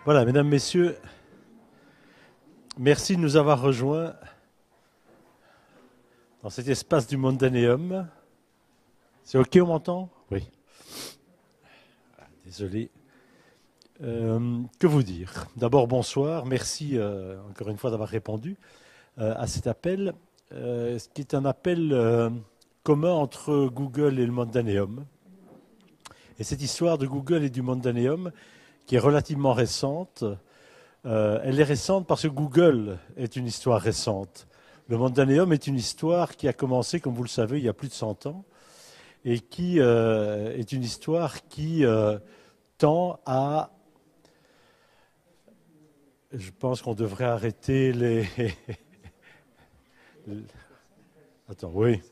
Voilà, mesdames, messieurs, merci de nous avoir rejoints dans cet espace du Mondanéum. C'est OK, on m'entend? Oui. Désolé. Que vous dire? D'abord, bonsoir. Merci encore une fois d'avoir répondu à cet appel, ce qui est un appel commun entre Google et le Mondanéum. Et cette histoire de Google et du Mondanéum, qui est relativement récente, elle est récente parce que Google est une histoire récente. Le Mondanéum est une histoire qui a commencé, comme vous le savez, il y a plus de 100 ans, et qui est une histoire qui tend à... Je pense qu'on devrait arrêter les... Attends, oui.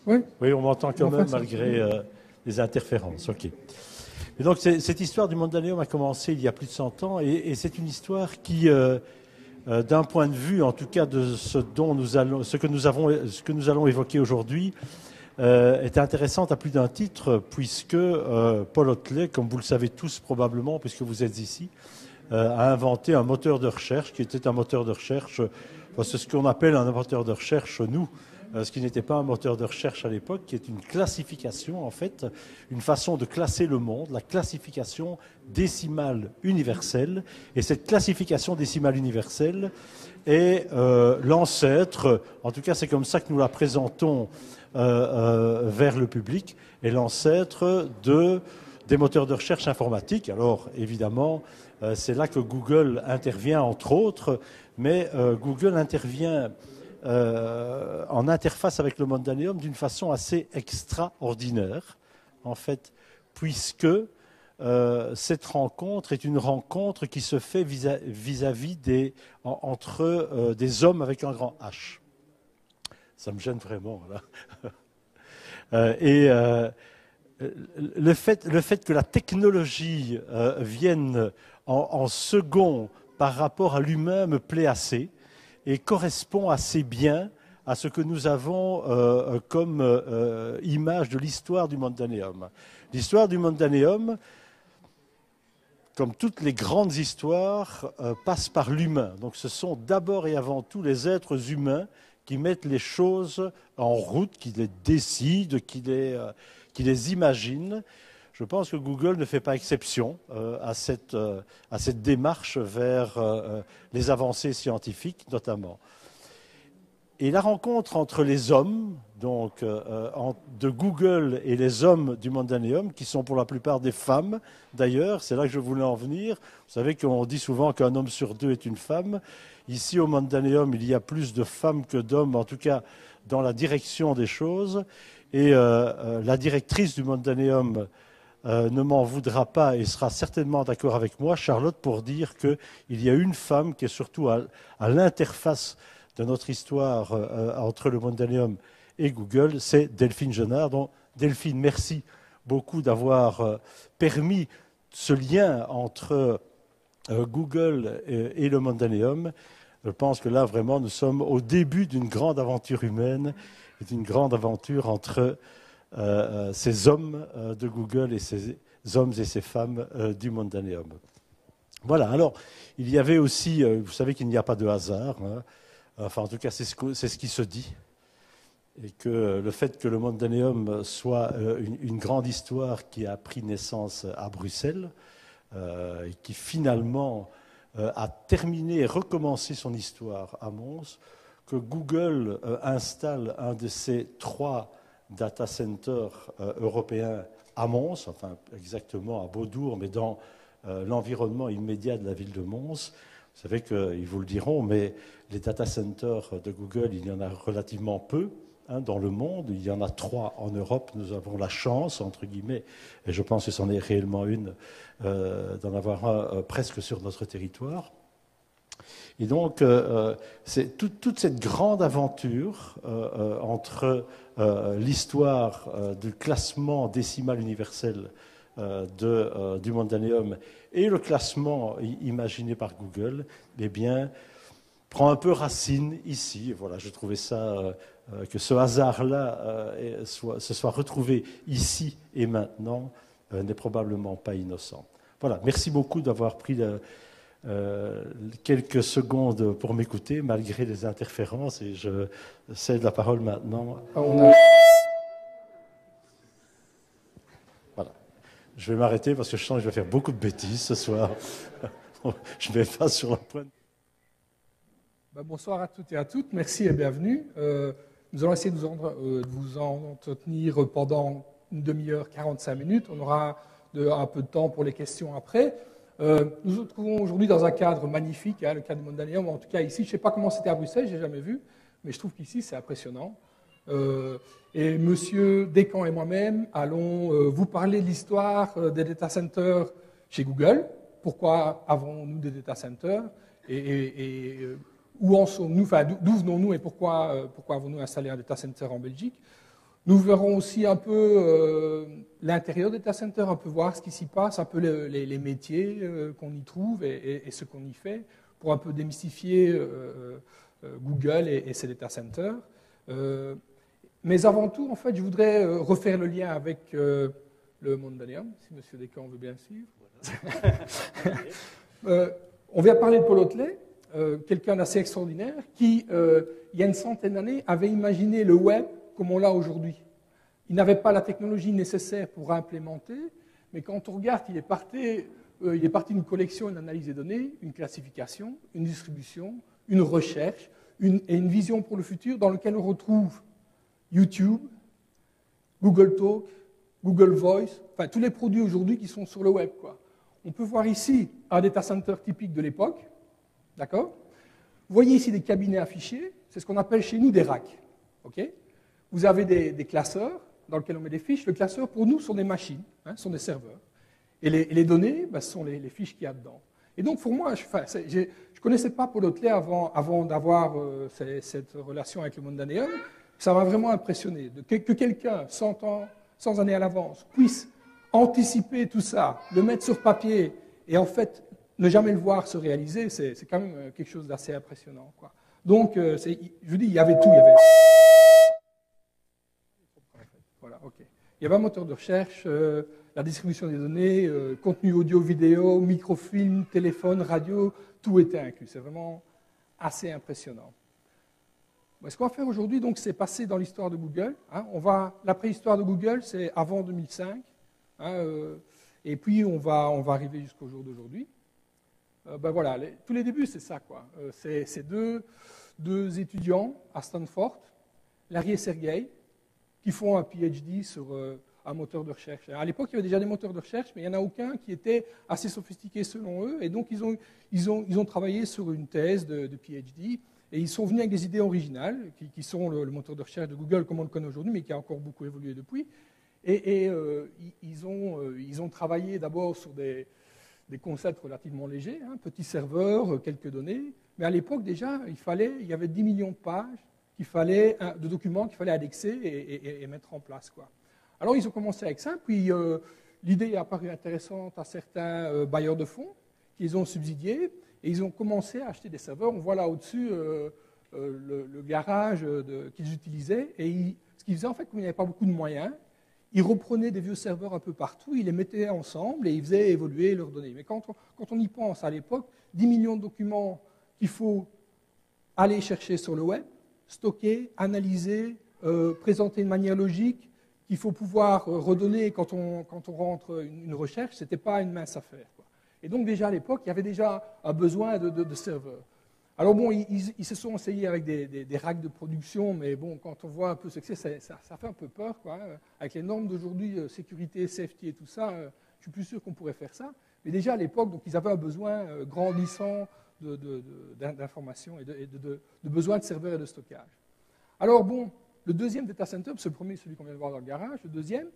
Oui, on m'entend quand même malgré les interférences. OK. Et donc, cette histoire du Mondanéum a commencé il y a plus de 100 ans, et c'est une histoire qui, d'un point de vue, en tout cas, de ce que nous allons évoquer aujourd'hui, est intéressante à plus d'un titre, puisque Paul Hotley, comme vous le savez tous probablement, puisque vous êtes ici, a inventé un moteur de recherche qui était un moteur de recherche, c'est ce qu'on appelle un moteur de recherche, nous, ce qui n'était pas un moteur de recherche à l'époque, qui est une classification, en fait, une façon de classer le monde, la classification décimale universelle. Et cette classification décimale universelle est l'ancêtre, en tout cas c'est comme ça que nous la présentons vers le public, est l'ancêtre des moteurs de recherche informatiques. Alors évidemment, c'est là que Google intervient entre autres, mais Google intervient en interface avec le Mondanéum d'une façon assez extraordinaire, en fait, puisque cette rencontre est une rencontre qui se fait vis-à-vis entre des hommes avec un grand H. Ça me gêne vraiment, là. Le fait que la technologie vienne en second par rapport à l'humain me plaît assez et correspond assez bien à ce que nous avons comme image de l'histoire du Mondanéum. L'histoire du Mondanéum, comme toutes les grandes histoires, passe par l'humain. Donc ce sont d'abord et avant tout les êtres humains qui mettent les choses en route, qui les décident, qui les imaginent. Je pense que Google ne fait pas exception à cette démarche vers les avancées scientifiques, notamment. Et la rencontre entre les hommes, donc de Google et les hommes du Mondanéum, qui sont pour la plupart des femmes, d'ailleurs, c'est là que je voulais en venir. Vous savez qu'on dit souvent qu'un homme sur deux est une femme. Ici, au Mondanéum, il y a plus de femmes que d'hommes, en tout cas dans la direction des choses. Et la directrice du Mondanéum ne m'en voudra pas et sera certainement d'accord avec moi, Charlotte, pour dire qu'il y a une femme qui est surtout à l'interface de notre histoire entre le Mondanéum et Google, c'est Delphine Genard. Donc, Delphine, merci beaucoup d'avoir permis ce lien entre Google et le Mondanéum. Je pense que là, vraiment, nous sommes au début d'une grande aventure humaine et d'une grande aventure entre ces hommes de Google et ces hommes et ces femmes du Mondanéum. Voilà, alors, il y avait aussi, vous savez qu'il n'y a pas de hasard, hein. Enfin, en tout cas, c'est ce qui se dit. Et que le fait que le Mondanéum soit une grande histoire qui a pris naissance à Bruxelles, et qui finalement a terminé et recommencé son histoire à Mons, que Google installe un de ses 3 data centers européens à Mons, enfin exactement à Beaudour, mais dans l'environnement immédiat de la ville de Mons. Vous savez qu'ils vous le diront, mais les data centers de Google, il y en a relativement peu dans le monde. Il y en a 3 en Europe. Nous avons la chance, entre guillemets, et je pense que c'en est réellement une, d'en avoir un presque sur notre territoire. Et donc, c'est toute cette grande aventure entre l'histoire du classement décimal universel du Mondanéum et le classement imaginé par Google, eh bien, prend un peu racine ici. Voilà, je trouvais ça, que ce hasard-là se soit retrouvé ici et maintenant, n'est probablement pas innocent. Voilà, merci beaucoup d'avoir pris quelques secondes pour m'écouter, malgré les interférences, et je cède la parole maintenant. Voilà. Je vais m'arrêter parce que je sens que je vais faire beaucoup de bêtises ce soir. Je ne vais pas sur le point. Bonsoir à toutes et à toutes, merci et bienvenue. Nous allons essayer de vous entretenir pendant une demi-heure, 45 minutes. On aura un peu de temps pour les questions après. Nous nous trouvons aujourd'hui dans un cadre magnifique, le cadre du Mondaneum, en tout cas ici. Je ne sais pas comment c'était à Bruxelles, je n'ai jamais vu, mais je trouve qu'ici c'est impressionnant. Et Monsieur Descamps et moi-même allons vous parler de l'histoire des data centers chez Google. Pourquoi avons-nous des data centers où en sommes-nous, enfin, d'où venons-nous et pourquoi avons-nous installé un data center en Belgique. Nous verrons aussi un peu l'intérieur des data centers, un peu voir ce qui s'y passe, un peu les métiers qu'on y trouve et ce qu'on y fait, pour un peu démystifier Google et ses data centers. Mais avant tout, en fait, je voudrais refaire le lien avec le Mondaneum, si M. Descamps veut bien suivre. On vient parler de Paul Otlet, quelqu'un d'assez extraordinaire, qui, il y a une centaine d'années, avait imaginé le web comme on l'a aujourd'hui. Il n'avait pas la technologie nécessaire pour implémenter, mais quand on regarde, il est parti d'une collection, une analyse des données, une classification, une distribution, une recherche, et une vision pour le futur dans lequel on retrouve YouTube, Google Talk, Google Voice, enfin tous les produits aujourd'hui qui sont sur le web, quoi. On peut voir ici un data center typique de l'époque, d'accord? Vous voyez ici des cabinets affichés, c'est ce qu'on appelle chez nous des racks, ok? Vous avez des classeurs dans lesquels on met des fiches. Le classeur, pour nous, sont des machines, sont des serveurs. Et les données, ce sont les fiches qu'il y a dedans. Et donc, pour moi, je ne connaissais pas Paul Otlet avant d'avoir cette relation avec le Mondaneum. Ça m'a vraiment impressionné. Que quelqu'un, 100 ans, 100 années à l'avance, puisse anticiper tout ça, le mettre sur papier et en fait ne jamais le voir se réaliser, c'est quand même quelque chose d'assez impressionnant, quoi. Donc, je vous dis, il y avait tout. Voilà, ok. Il y avait un moteur de recherche, la distribution des données, contenu audio, vidéo, microfilm, téléphone, radio, tout était inclus. C'est vraiment assez impressionnant. Ce qu'on va faire aujourd'hui, donc, c'est passer dans l'histoire de Google. La préhistoire de Google, c'est avant 2005. Et puis, on va arriver jusqu'au jour d'aujourd'hui. Voilà, tous les débuts, c'est ça, quoi. C'est deux étudiants à Stanford, Larry et Sergey, qui font un PhD sur un moteur de recherche. À l'époque, il y avait déjà des moteurs de recherche, mais il n'y en a aucun qui était assez sophistiqué selon eux. Et donc, ils ont travaillé sur une thèse de PhD. Et ils sont venus avec des idées originales, qui sont le moteur de recherche de Google, comme on le connaît aujourd'hui, mais qui a encore beaucoup évolué depuis. Et ils ont travaillé d'abord sur des concepts relativement légers, petits serveurs, quelques données. Mais à l'époque, déjà, il y avait 10 millions de pages, de documents qu'il fallait indexer et mettre en place, quoi. Alors, ils ont commencé avec ça, puis l'idée a paru intéressante à certains bailleurs de fonds qui les ont subsidiés, et ils ont commencé à acheter des serveurs. On voit là au-dessus le garage qu'ils utilisaient, et ce qu'ils faisaient, en fait, comme il n'y avait pas beaucoup de moyens, ils reprenaient des vieux serveurs un peu partout, ils les mettaient ensemble et ils faisaient évoluer leurs données. Mais quand on y pense à l'époque, 10 millions de documents qu'il faut aller chercher sur le web, stocker, analyser, présenter de manière logique, qu'il faut pouvoir redonner quand on rentre une recherche, ce n'était pas une mince affaire, quoi. Et donc déjà à l'époque, il y avait déjà un besoin de serveurs. Alors bon, ils se sont essayés avec des racks de production, mais bon, quand on voit un peu ce que c'est, ça fait un peu peur, quoi. Avec les normes d'aujourd'hui, sécurité, safety et tout ça, je ne suis plus sûr qu'on pourrait faire ça. Mais déjà à l'époque, donc, ils avaient un besoin grandissant d'informations et de besoin de serveurs et de stockage. Alors bon, le deuxième data center, c'est le premier, celui qu'on vient de voir dans le garage, le deuxième,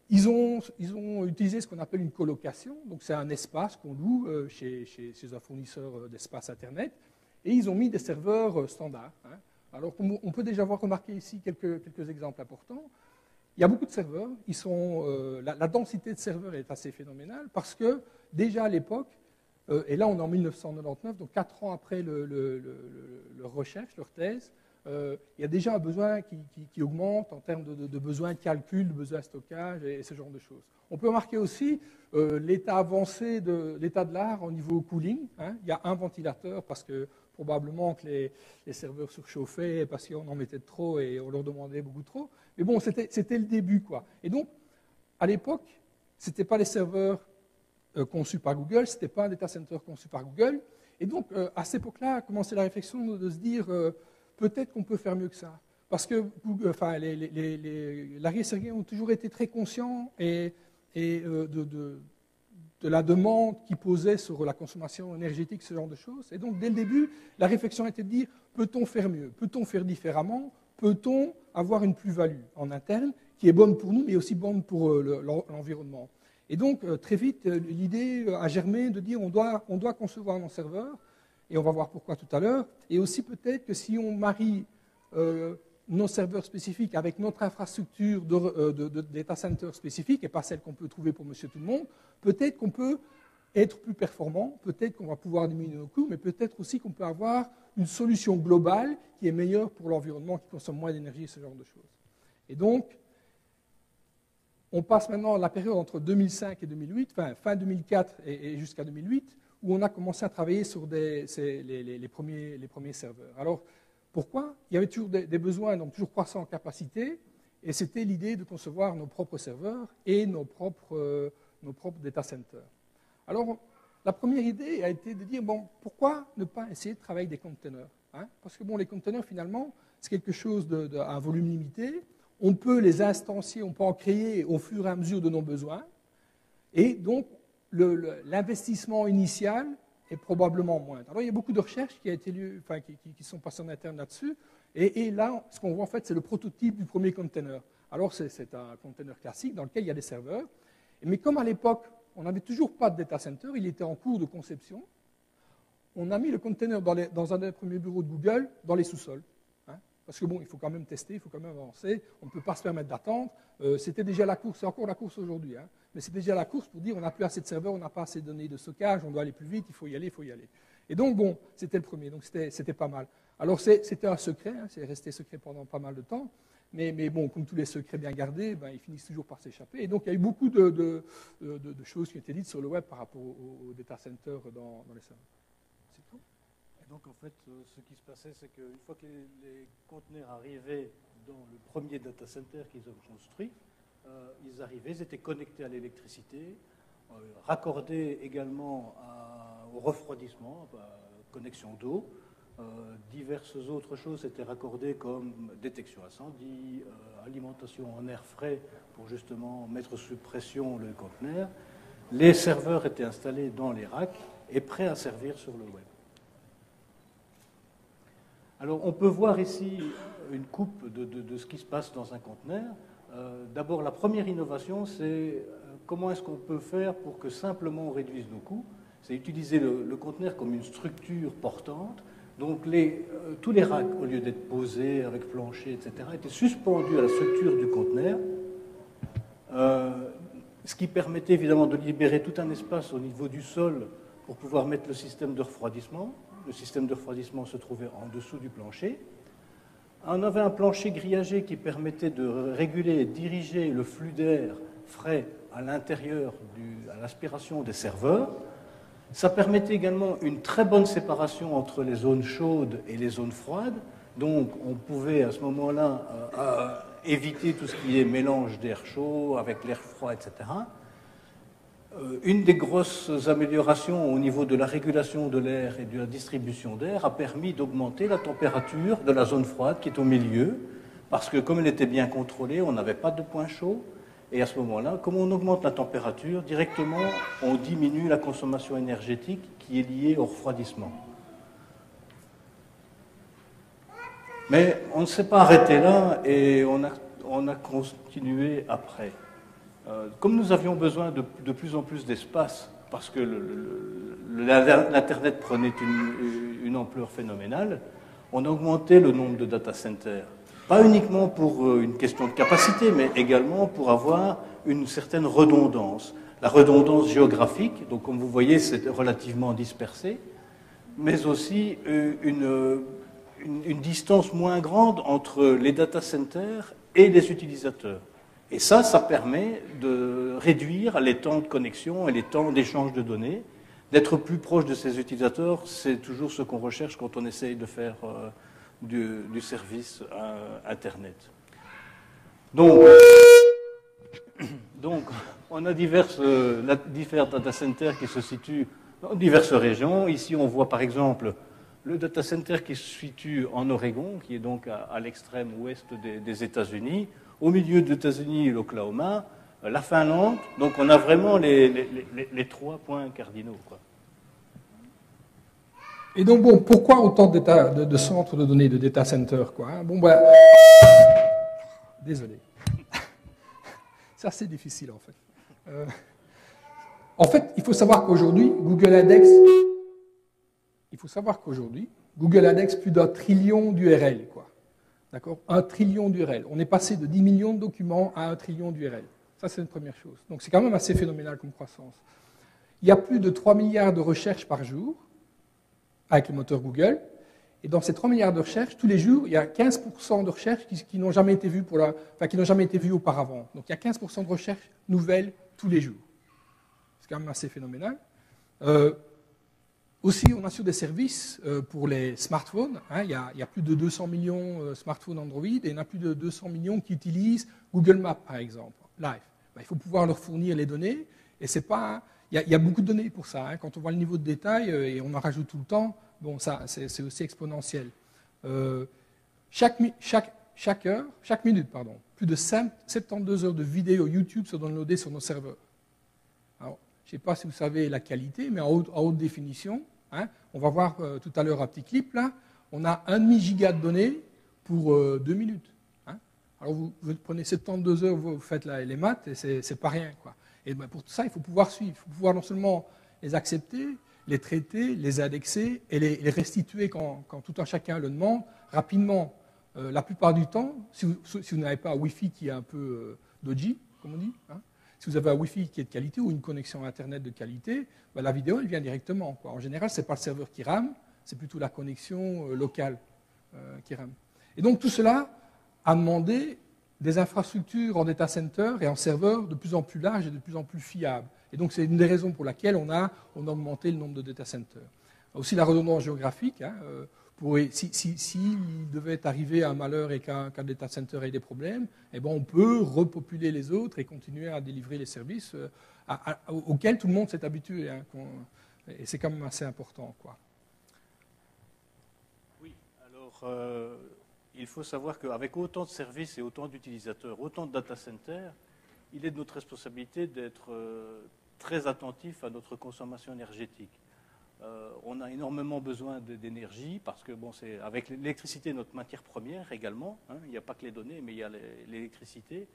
ils ont utilisé ce qu'on appelle une colocation, donc c'est un espace qu'on loue chez un fournisseur d'espace Internet, et ils ont mis des serveurs standards. Alors on peut déjà voir remarquer ici quelques exemples importants. Il y a beaucoup de serveurs, la densité de serveurs est assez phénoménale, parce que déjà à l'époque, et là on est en 1999, donc 4 ans après leur recherche, leur thèse, il y a déjà un besoin qui augmente en termes de besoin de calcul, de besoin de stockage et ce genre de choses. On peut remarquer aussi l'état avancé de l'état de l'art au niveau cooling. Hein. Il y a un ventilateur parce que probablement que les serveurs surchauffaient parce qu'on en mettait trop et on leur demandait beaucoup trop. Mais bon, c'était le début, quoi. Et donc, à l'époque, ce n'était pas les serveurs conçus par Google, ce n'était pas un data center conçu par Google. Et donc, à cette époque-là, a commencé la réflexion de se dire peut-être qu'on peut faire mieux que ça. Parce que Larry et Sergey ont toujours été très conscients de la demande qu'ils posaient sur la consommation énergétique, ce genre de choses. Et donc, dès le début, la réflexion était de dire peut-on faire mieux? Peut-on faire différemment? Peut-on avoir une plus-value en interne qui est bonne pour nous, mais aussi bonne pour l'environnement? Et donc, très vite, l'idée a germé de dire on doit concevoir nos serveurs, et on va voir pourquoi tout à l'heure, et aussi peut-être que si on marie nos serveurs spécifiques avec notre infrastructure de data center spécifique, et pas celle qu'on peut trouver pour monsieur tout le monde, peut-être qu'on peut être plus performant, peut-être qu'on va pouvoir diminuer nos coûts, mais peut-être aussi qu'on peut avoir une solution globale qui est meilleure pour l'environnement, qui consomme moins d'énergie, ce genre de choses. Et donc, on passe maintenant à la période entre 2005 et 2008, fin 2004 et jusqu'à 2008, où on a commencé à travailler sur les premiers serveurs. Alors, pourquoi? Il y avait toujours des besoins, donc toujours croissants en capacité, et c'était l'idée de concevoir nos propres serveurs et nos propres data centers. Alors, la première idée a été de dire, bon, pourquoi ne pas essayer de travailler avec des containers, hein? Parce que bon, les containers, finalement, c'est quelque chose à un volume limité. On peut les instancier, on peut en créer au fur et à mesure de nos besoins. Et donc, l'investissement initial est probablement moindre. Alors, il y a beaucoup de recherches qui sont passées en interne là-dessus. Et là, ce qu'on voit, en fait, c'est le prototype du premier container. Alors, c'est un container classique dans lequel il y a des serveurs. Mais comme à l'époque, on n'avait toujours pas de data center, il était en cours de conception, on a mis le container dans un des premiers bureaux de Google, dans les sous-sols. Parce que bon, il faut quand même tester, il faut quand même avancer, on ne peut pas se permettre d'attendre. C'était déjà la course, c'est encore la course aujourd'hui, hein, mais c'est déjà la course pour dire on n'a plus assez de serveurs, on n'a pas assez de données de stockage, on doit aller plus vite, il faut y aller, il faut y aller. Et donc bon, c'était le premier, donc c'était pas mal. Alors c'était un secret, hein, c'est resté secret pendant pas mal de temps, mais bon, comme tous les secrets bien gardés, ils finissent toujours par s'échapper. Et donc il y a eu beaucoup de choses qui ont été dites sur le web par rapport aux data centers dans les serveurs. C'est tout. Donc en fait, ce qui se passait, c'est qu'une fois que les conteneurs arrivaient dans le premier data center qu'ils ont construit, ils arrivaient, ils étaient connectés à l'électricité, raccordés également au refroidissement, connexion d'eau, diverses autres choses étaient raccordées comme détection incendie, alimentation en air frais pour justement mettre sous pression le conteneur. Les serveurs étaient installés dans les racks et prêts à servir sur le web. Alors, on peut voir ici une coupe de ce qui se passe dans un conteneur. D'abord, la première innovation, c'est comment est-ce qu'on peut faire pour que simplement on réduise nos coûts. C'est utiliser le conteneur comme une structure portante. Donc, tous les racks, au lieu d'être posés avec plancher, etc., étaient suspendus à la structure du conteneur, ce qui permettait évidemment de libérer tout un espace au niveau du sol pour pouvoir mettre le système de refroidissement. Le système de refroidissement se trouvait en dessous du plancher. On avait un plancher grillagé qui permettait de réguler et diriger le flux d'air frais à l'intérieur, à l'aspiration des serveurs. Ça permettait également une très bonne séparation entre les zones chaudes et les zones froides. Donc on pouvait à ce moment-là éviter tout ce qui est mélange d'air chaud avec l'air froid, etc. Une des grosses améliorations au niveau de la régulation de l'air et de la distribution d'air a permis d'augmenter la température de la zone froide qui est au milieu, parce que comme elle était bien contrôlée, on n'avait pas de point chaud, et à ce moment-là, comme on augmente la température, directement on diminue la consommation énergétique qui est liée au refroidissement. Mais on ne s'est pas arrêté là, et on a continué après. Comme nous avions besoin de plus en plus d'espace, parce que l'Internet prenait une ampleur phénoménale, on a augmenté le nombre de data centers. Pas uniquement pour une question de capacité, mais également pour avoir une certaine redondance. La redondance géographique, donc comme vous voyez, c'est relativement dispersé, mais aussi une distance moins grande entre les data centers et les utilisateurs. Et ça permet de réduire les temps de connexion et les temps d'échange de données. D'être plus proche de ces utilisateurs, c'est toujours ce qu'on recherche quand on essaye de faire du service Internet. Donc on a divers data centers qui se situent dans diverses régions. Ici, on voit par exemple le data center qui se situe en Oregon, qui est donc à l'extrême ouest des États-Unis. Au milieu des États-Unis, l'Oklahoma, la Finlande. Donc on a vraiment les 3 points cardinaux, quoi. Et donc, bon, pourquoi autant de centres de données, de data centers, quoi, hein? Bon, ben, désolé. C'est assez difficile, en fait. En fait, il faut savoir qu'aujourd'hui, Google Index plus d'1 trillion d'URL, quoi. D'accord ? 1 trillion d'URL. On est passé de 10 millions de documents à 1 trillion d'URL. Ça, c'est une première chose. Donc, c'est quand même assez phénoménal comme croissance. Il y a plus de 3 milliards de recherches par jour avec le moteur Google. Et dans ces 3 milliards de recherches, tous les jours, il y a 15% de recherches qui n'ont jamais été vues qui n'ont jamais été vues auparavant. Donc, il y a 15% de recherches nouvelles tous les jours. C'est quand même assez phénoménal. Aussi, on assure des services pour les smartphones. Hein, il y a plus de 200 millions de smartphones Android et il y en a plus de 200 millions qui utilisent Google Maps, par exemple, live. Ben, il faut pouvoir leur fournir les données. Et c'est pas... Il y a beaucoup de données pour ça. Hein. Quand on voit le niveau de détail, et on en rajoute tout le temps, bon, ça, c'est aussi exponentiel. Chaque minute, plus de 72 heures de vidéos YouTube sont downloadées sur nos serveurs. Alors, je ne sais pas si vous savez la qualité, mais en haute définition, hein, on va voir tout à l'heure un petit clip là, on a 1,5 giga de données pour 2 minutes. Hein. Alors vous prenez 72 heures, vous faites les maths, et c'est pas rien, quoi. Et ben pour tout ça, il faut pouvoir suivre. Il faut pouvoir non seulement les accepter, les traiter, les indexer et les restituer quand tout un chacun le demande, rapidement. La plupart du temps, si vous n'avez pas un Wi-Fi qui est un peu dodgy, comme on dit, hein, si vous avez un Wi-Fi qui est de qualité ou une connexion Internet de qualité, ben la vidéo, elle vient directement, quoi. En général, ce n'est pas le serveur qui rame, c'est plutôt la connexion locale qui rame. Et donc tout cela a demandé des infrastructures en data center et en serveurs de plus en plus larges et de plus en plus fiables. Et donc c'est une des raisons pour laquelle on a augmenté le nombre de data centers. Aussi la redondance géographique. Hein, s'il devait arriver un malheur et qu'un data center ait des problèmes, eh ben on peut repopuler les autres et continuer à délivrer les services auxquels tout le monde s'est habitué. Hein, et c'est quand même assez important, quoi. Oui, alors il faut savoir qu'avec autant de services et autant d'utilisateurs, autant de data centers, il est de notre responsabilité d'être très attentif à notre consommation énergétique. On a énormément besoin d'énergie parce que bon, c'est avec l'électricité notre matière première également. Hein, il n'y a pas que les données, mais il y a l'électricité.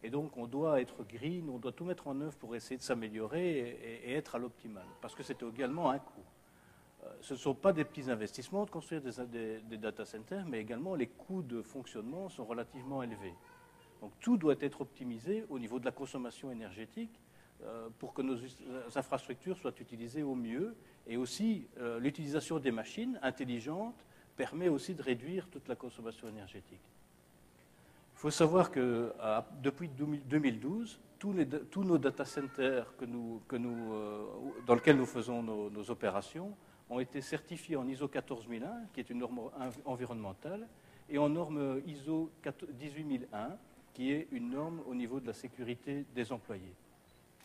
Et donc on doit être green, on doit tout mettre en œuvre pour essayer de s'améliorer et être à l'optimal. Parce que c'est également un coût. Ce ne sont pas des petits investissements de construire des data centers, mais également les coûts de fonctionnement sont relativement élevés. Donc tout doit être optimisé au niveau de la consommation énergétique pour que nos infrastructures soient utilisées au mieux. Et aussi, l'utilisation des machines intelligentes permet aussi de réduire toute la consommation énergétique. Il faut savoir que depuis 2012, tous nos data centers dans lesquels nous faisons nos opérations ont été certifiés en ISO 14001, qui est une norme environnementale, et en norme ISO 18001, qui est une norme au niveau de la sécurité des employés.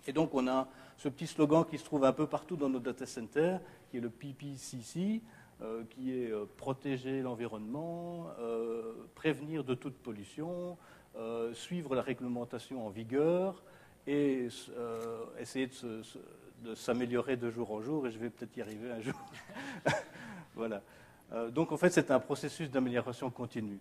Et donc on a ce petit slogan qui se trouve un peu partout dans nos data centers, qui est le PPCC, qui est protéger l'environnement, prévenir de toute pollution, suivre la réglementation en vigueur et essayer de s'améliorer de jour en jour, et je vais peut-être y arriver un jour. Voilà. Donc en fait, c'est un processus d'amélioration continue.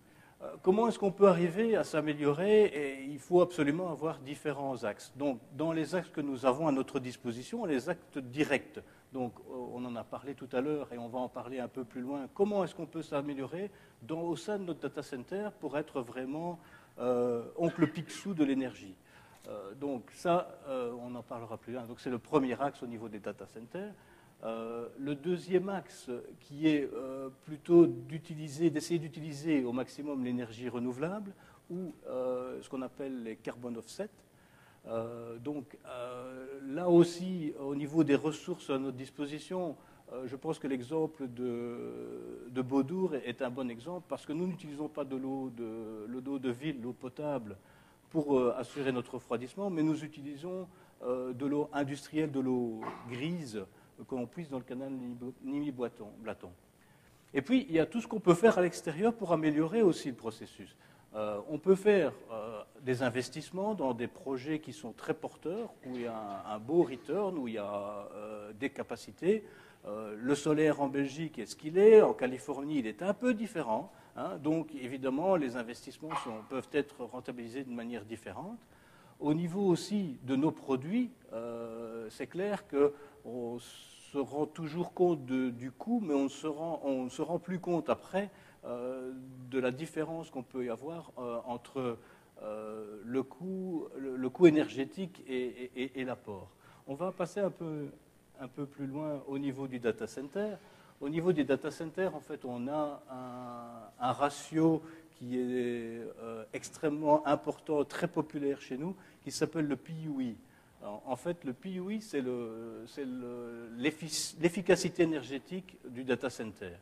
Comment est-ce qu'on peut arriver à s'améliorer? Et il faut absolument avoir différents axes. Donc dans les axes que nous avons à notre disposition, les actes directs. Donc on en a parlé tout à l'heure et on va en parler un peu plus loin. Comment est-ce qu'on peut s'améliorer au sein de notre data center pour être vraiment oncle Picsou de l'énergie? Donc ça, on en parlera plus loin. Donc c'est le premier axe au niveau des data centers. Le deuxième axe, qui est plutôt d'essayer d'utiliser au maximum l'énergie renouvelable, ou ce qu'on appelle les carbon offsets. Là aussi, au niveau des ressources à notre disposition, je pense que l'exemple de Beaudour est un bon exemple, parce que nous n'utilisons pas de l'eau de ville, l'eau potable, pour assurer notre refroidissement, mais nous utilisons de l'eau industrielle, de l'eau grise, qu'on puise dans le canal Nimy-Blaton. Et puis, il y a tout ce qu'on peut faire à l'extérieur pour améliorer aussi le processus. On peut faire des investissements dans des projets qui sont très porteurs, où il y a un beau return, où il y a des capacités. Le solaire en Belgique est ce qu'il est, en Californie il est un peu différent, hein, donc évidemment les investissements peuvent être rentabilisés de manière différente. Au niveau aussi de nos produits, c'est clair qu'on se rend toujours compte du coût, mais on ne se rend plus compte après de la différence qu'on peut y avoir entre le coût énergétique et l'apport. On va passer un peu plus loin au niveau du data center. Au niveau des data centers, en fait, on a un ratio qui est extrêmement important, très populaire chez nous, qui s'appelle le PUE. En fait, le PUE, c'est l'efficacité énergétique du data center.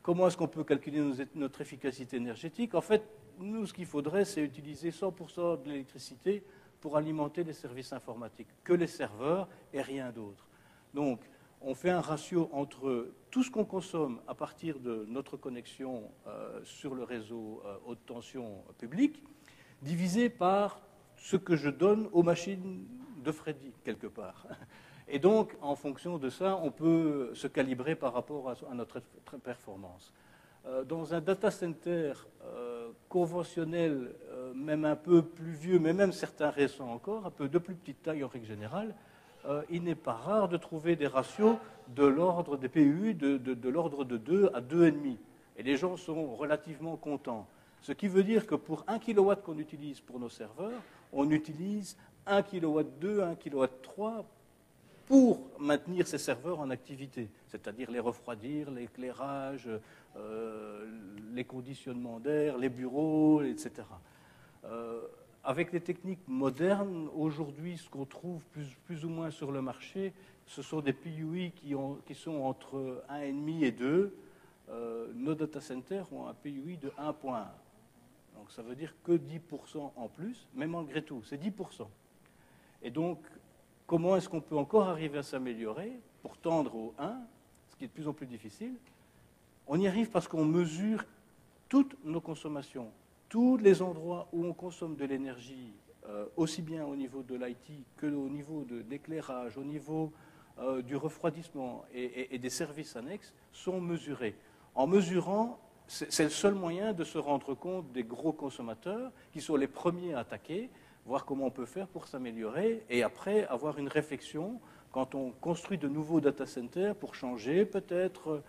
Comment est-ce qu'on peut calculer notre efficacité énergétique? En fait, nous, ce qu'il faudrait, c'est utiliser 100% de l'électricité pour alimenter les services informatiques, que les serveurs et rien d'autre. Donc, on fait un ratio entre tout ce qu'on consomme à partir de notre connexion sur le réseau haute tension public, divisé par ce que je donne aux machines de Freddy, quelque part. Et donc, en fonction de ça, on peut se calibrer par rapport à notre performance. Dans un data center conventionnel, même un peu plus vieux, mais même certains récents encore, un peu de plus petite taille en règle générale, il n'est pas rare de trouver des ratios de l'ordre des PUI de l'ordre de 2 à 2,5. Et les gens sont relativement contents. Ce qui veut dire que pour 1 kW qu'on utilise pour nos serveurs, on utilise 1 kW2, 1 kW3 pour maintenir ces serveurs en activité, c'est-à-dire les refroidir, l'éclairage, les conditionnements d'air, les bureaux, etc. Avec les techniques modernes, aujourd'hui, ce qu'on trouve plus ou moins sur le marché, ce sont des PUI qui sont entre 1,5 et 2. Nos data centers ont un PUI de 1,1. Donc ça veut dire que 10% en plus, mais malgré tout, c'est 10%. Et donc, comment est-ce qu'on peut encore arriver à s'améliorer pour tendre au 1, ce qui est de plus en plus difficile? On y arrive parce qu'on mesure toutes nos consommations, tous les endroits où on consomme de l'énergie, aussi bien au niveau de l'IT qu'au niveau de l'éclairage, au niveau du refroidissement et des services annexes, sont mesurés. En mesurant, c'est le seul moyen de se rendre compte des gros consommateurs qui sont les premiers à attaquer, voir comment on peut faire pour s'améliorer, et après avoir une réflexion quand on construit de nouveaux data centers pour changer peut-être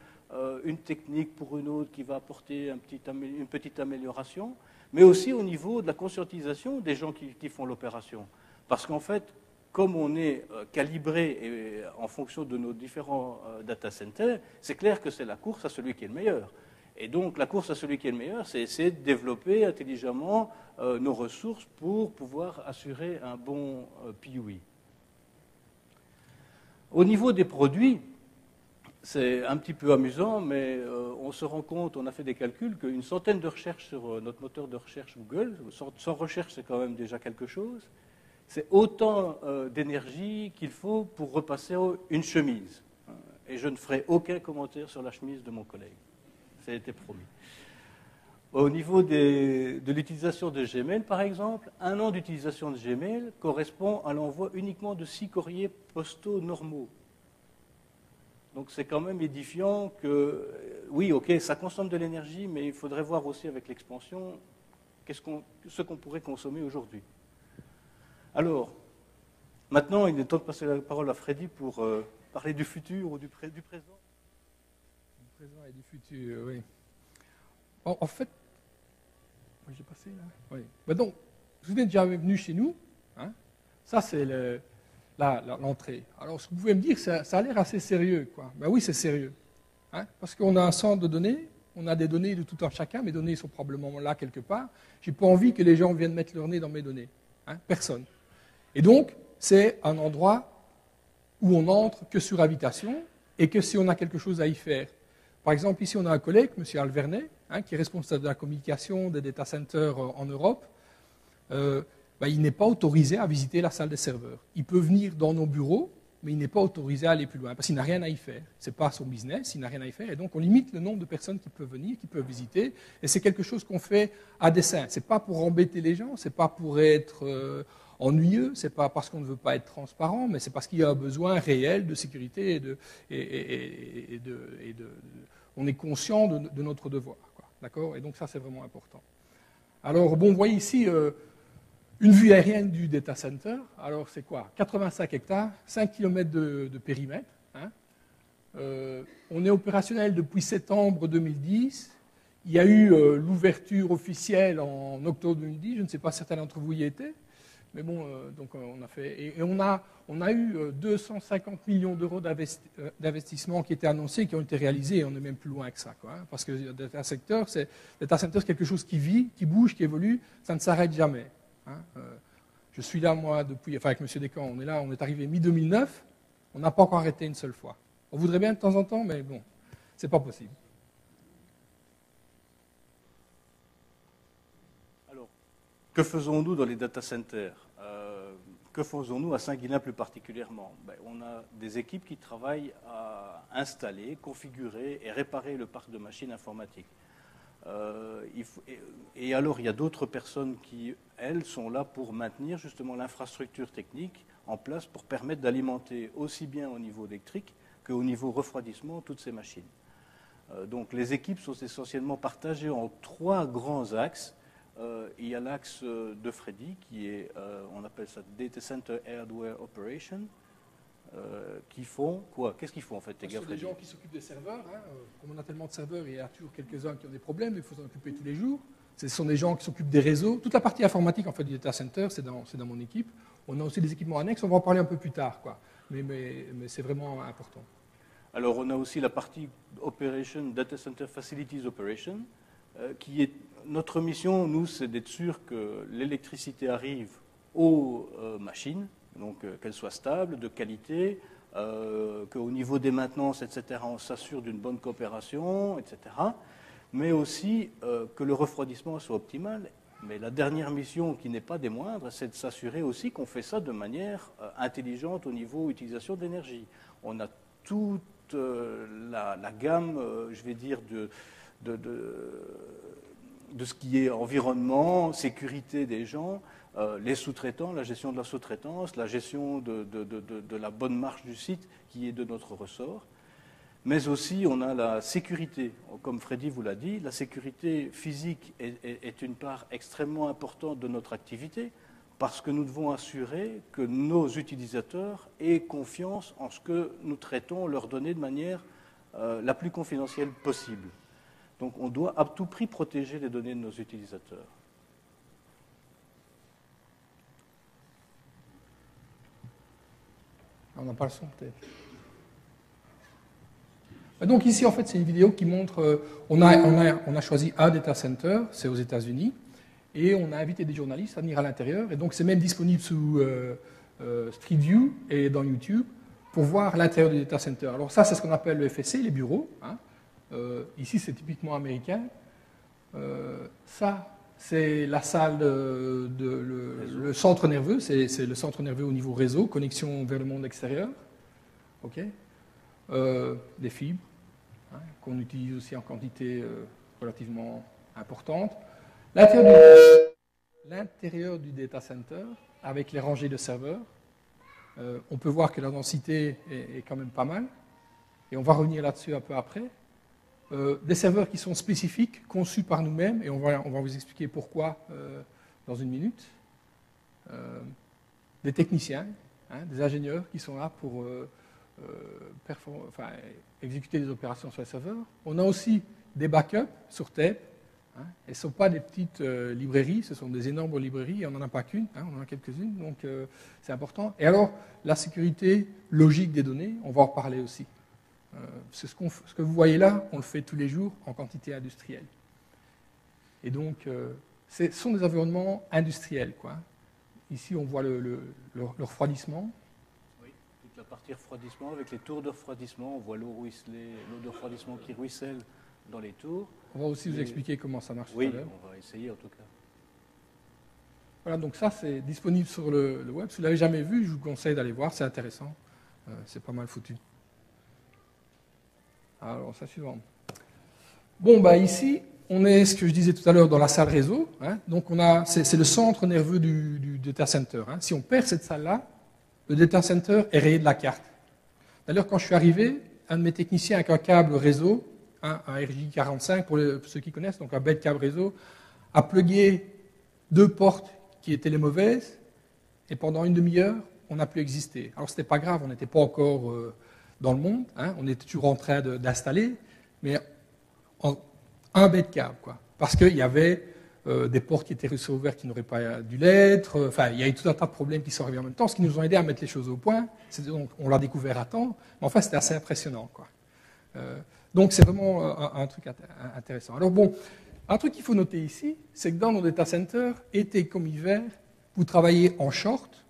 une technique pour une autre qui va apporter une petite amélioration, mais aussi au niveau de la conscientisation des gens qui font l'opération. Parce qu'en fait, comme on est calibré en fonction de nos différents data centers, c'est clair que c'est la course à celui qui est le meilleur. Et donc, la course à celui qui est le meilleur, c'est essayer de développer intelligemment nos ressources pour pouvoir assurer un bon PUI. Au niveau des produits, c'est un petit peu amusant, mais on se rend compte, on a fait des calculs, qu'une centaine de recherches sur notre moteur de recherche Google, sans recherche, c'est quand même déjà quelque chose, c'est autant d'énergie qu'il faut pour repasser une chemise. Et je ne ferai aucun commentaire sur la chemise de mon collègue. Ça a été promis. Au niveau de l'utilisation de Gmail, par exemple, 1 an d'utilisation de Gmail correspond à l'envoi uniquement de 6 courriers postaux normaux. Donc c'est quand même édifiant que, oui, ok, ça consomme de l'énergie, mais il faudrait voir aussi avec l'expansion ce qu'on pourrait consommer aujourd'hui. Alors, maintenant, il est temps de passer la parole à Freddy pour parler du futur ou du présent. Du présent et du futur, oui. En fait, j'ai passé là. Oui. Ben donc, vous êtes déjà venu chez nous. Hein. Ça, c'est l'entrée. Alors, vous pouvez me dire, ça a l'air assez sérieux, quoi. Ben oui, c'est sérieux. Hein, parce qu'on a un centre de données, on a des données de tout un chacun, mes données sont probablement là quelque part. Je n'ai pas envie que les gens viennent mettre leur nez dans mes données. Hein, personne. Et donc, c'est un endroit où on n'entre que sur invitation et que si on a quelque chose à y faire. Par exemple, ici, on a un collègue, M. Alvernet, hein, qui est responsable de la communication des data centers en Europe. Il n'est pas autorisé à visiter la salle des serveurs. Il peut venir dans nos bureaux, mais il n'est pas autorisé à aller plus loin, parce qu'il n'a rien à y faire. Ce n'est pas son business, il n'a rien à y faire, et donc on limite le nombre de personnes qui peuvent venir, qui peuvent visiter, et c'est quelque chose qu'on fait à dessein. Ce n'est pas pour embêter les gens, ce n'est pas pour être ennuyeux, ce n'est pas parce qu'on ne veut pas être transparent, mais c'est parce qu'il y a un besoin réel de sécurité on est conscient de notre devoir. D'accord ? Et donc ça, c'est vraiment important. Alors, bon, vous voyez ici une vue aérienne du data center. Alors, c'est quoi ? 85 hectares, 5 km de périmètre. Hein. On est opérationnel depuis septembre 2010. Il y a eu l'ouverture officielle en octobre 2010. Je ne sais pas si certains d'entre vous y étaient. Mais bon, donc on a fait. Et on a eu 250 millions d'euros d'investissement qui étaient annoncés, qui ont été réalisés, et on est même plus loin que ça. Quoi, hein, parce que le data center, c'est quelque chose qui vit, qui bouge, qui évolue, ça ne s'arrête jamais. Hein. Je suis là, moi, depuis, avec M. Descamps, on est là, on est arrivé mi-2009, on n'a pas encore arrêté une seule fois. On voudrait bien de temps en temps, mais bon, c'est pas possible. Alors, que faisons-nous dans les data centers ? Que faisons-nous à Saint-Guilain plus particulièrement ? On a des équipes qui travaillent à installer, configurer et réparer le parc de machines informatiques. Et alors, il y a d'autres personnes qui, elles, sont là pour maintenir justement l'infrastructure technique en place pour permettre d'alimenter aussi bien au niveau électrique qu'au niveau refroidissement toutes ces machines. Donc, les équipes sont essentiellement partagées en 3 grands axes. Il y a l'axe de Freddy, qui est, on appelle ça Data Center Hardware Operation, qui font quoi ? Qu'est-ce qu'ils font en fait, les gars ? Ce sont des gens qui s'occupent des serveurs. Hein. Comme on a tellement de serveurs, il y a toujours quelques-uns qui ont des problèmes, il faut s'en occuper tous les jours. Ce sont des gens qui s'occupent des réseaux. Toute la partie informatique en fait, du data center, c'est dans mon équipe. On a aussi des équipements annexes, on va en parler un peu plus tard, quoi. Mais c'est vraiment important. Alors, on a aussi la partie Operation, Data Center Facilities Operation, qui est notre mission, nous, c'est d'être sûr que l'électricité arrive aux machines, donc qu'elle soit stable, de qualité, qu'au niveau des maintenances, etc., on s'assure d'une bonne coopération, etc., mais aussi que le refroidissement soit optimal. Mais la dernière mission, qui n'est pas des moindres, c'est de s'assurer aussi qu'on fait ça de manière intelligente au niveau utilisation d'énergie. On a toute la gamme, je vais dire, de ce qui est environnement, sécurité des gens, les sous-traitants, la gestion de la sous-traitance, la gestion de la bonne marche du site qui est de notre ressort. Mais aussi, on a la sécurité. Comme Freddy vous l'a dit, la sécurité physique est une part extrêmement importante de notre activité parce que nous devons assurer que nos utilisateurs aient confiance en ce que nous traitons leurs données de manière la plus confidentielle possible. Donc on doit à tout prix protéger les données de nos utilisateurs. On n'a pas le son peut-être. Donc ici en fait c'est une vidéo qui montre, on a choisi un data center, c'est aux États-Unis, et on a invité des journalistes à venir à l'intérieur, et donc c'est même disponible sous Street View et dans YouTube pour voir l'intérieur du data center. Alors ça c'est ce qu'on appelle le FSC, les bureaux. Hein. Ici, c'est typiquement américain. Ça, c'est la salle, le centre nerveux. C'est le centre nerveux au niveau réseau, connexion vers le monde extérieur. OK. Des fibres, hein, qu'on utilise aussi en quantité relativement importante. L'intérieur du data center, avec les rangées de serveurs, on peut voir que la densité est quand même pas mal. Et on va revenir là-dessus un peu après. Des serveurs qui sont spécifiques, conçus par nous-mêmes, et on va vous expliquer pourquoi dans une minute. Des techniciens, hein, des ingénieurs qui sont là pour exécuter des opérations sur les serveurs. On a aussi des backups sur tape, Hein. Et ce ne sont pas des petites librairies, ce sont des énormes librairies, et on n'en a pas qu'une, hein, on en a quelques-unes, donc c'est important. Et alors, la sécurité logique des données, on va en reparler aussi. Ce que vous voyez là, on le fait tous les jours en quantité industrielle. Et donc, ce sont des environnements industriels, quoi. Ici, on voit le refroidissement. Oui, toute la partie refroidissement, avec les tours de refroidissement, on voit l'eau de refroidissement qui ruisselle dans les tours. On va aussi vous expliquer comment ça marche oui, tout à l'heure. On va essayer en tout cas. Voilà, donc ça, c'est disponible sur le web. Si vous ne l'avez jamais vu, je vous conseille d'aller voir, c'est intéressant. C'est pas mal foutu. Alors, ça suivant. Bon, bah ici, on est, ce que je disais tout à l'heure, dans la salle réseau. Hein. Donc, c'est le centre nerveux du data center. Hein. Si on perd cette salle-là, le data center est rayé de la carte. D'ailleurs, quand je suis arrivé, un de mes techniciens avec un câble réseau, hein, un RJ45, pour ceux qui connaissent, donc un bête câble réseau, a plugué 2 portes qui étaient les mauvaises, et pendant une demi-heure, on n'a plus existé. Alors, ce n'était pas grave, on n'était pas encore dans le monde, hein, on était toujours en train d'installer, mais un bête câble, quoi. Parce qu'il y avait des portes qui étaient ouvertes qui n'auraient pas dû l'être, enfin, il y a eu tout un tas de problèmes qui sont arrivés en même temps, ce qui nous ont aidé à mettre les choses au point. Donc, on l'a découvert à temps, mais enfin, c'était assez impressionnant, quoi. Donc, c'est vraiment un truc intéressant. Alors, bon, un truc qu'il faut noter ici, c'est que dans nos data centers, été comme hiver, vous travaillez en short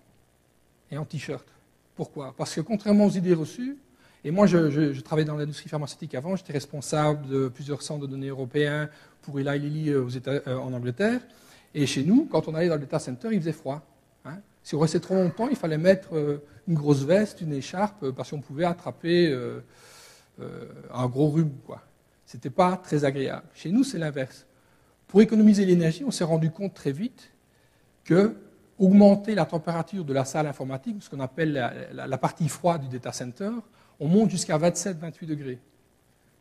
et en t-shirt. Pourquoi? Parce que contrairement aux idées reçues, et moi je travaillais dans l'industrie pharmaceutique avant, j'étais responsable de plusieurs centres de données européens pour Eli Lilly en Angleterre, et chez nous, quand on allait dans le data center, il faisait froid. Hein. Si on restait trop longtemps, il fallait mettre une grosse veste, une écharpe, parce qu'on pouvait attraper un gros rhume, quoi. C'était pas très agréable. Chez nous, c'est l'inverse. Pour économiser l'énergie, on s'est rendu compte très vite que augmenter la température de la salle informatique, ce qu'on appelle la partie froide du data center, on monte jusqu'à 27-28 degrés.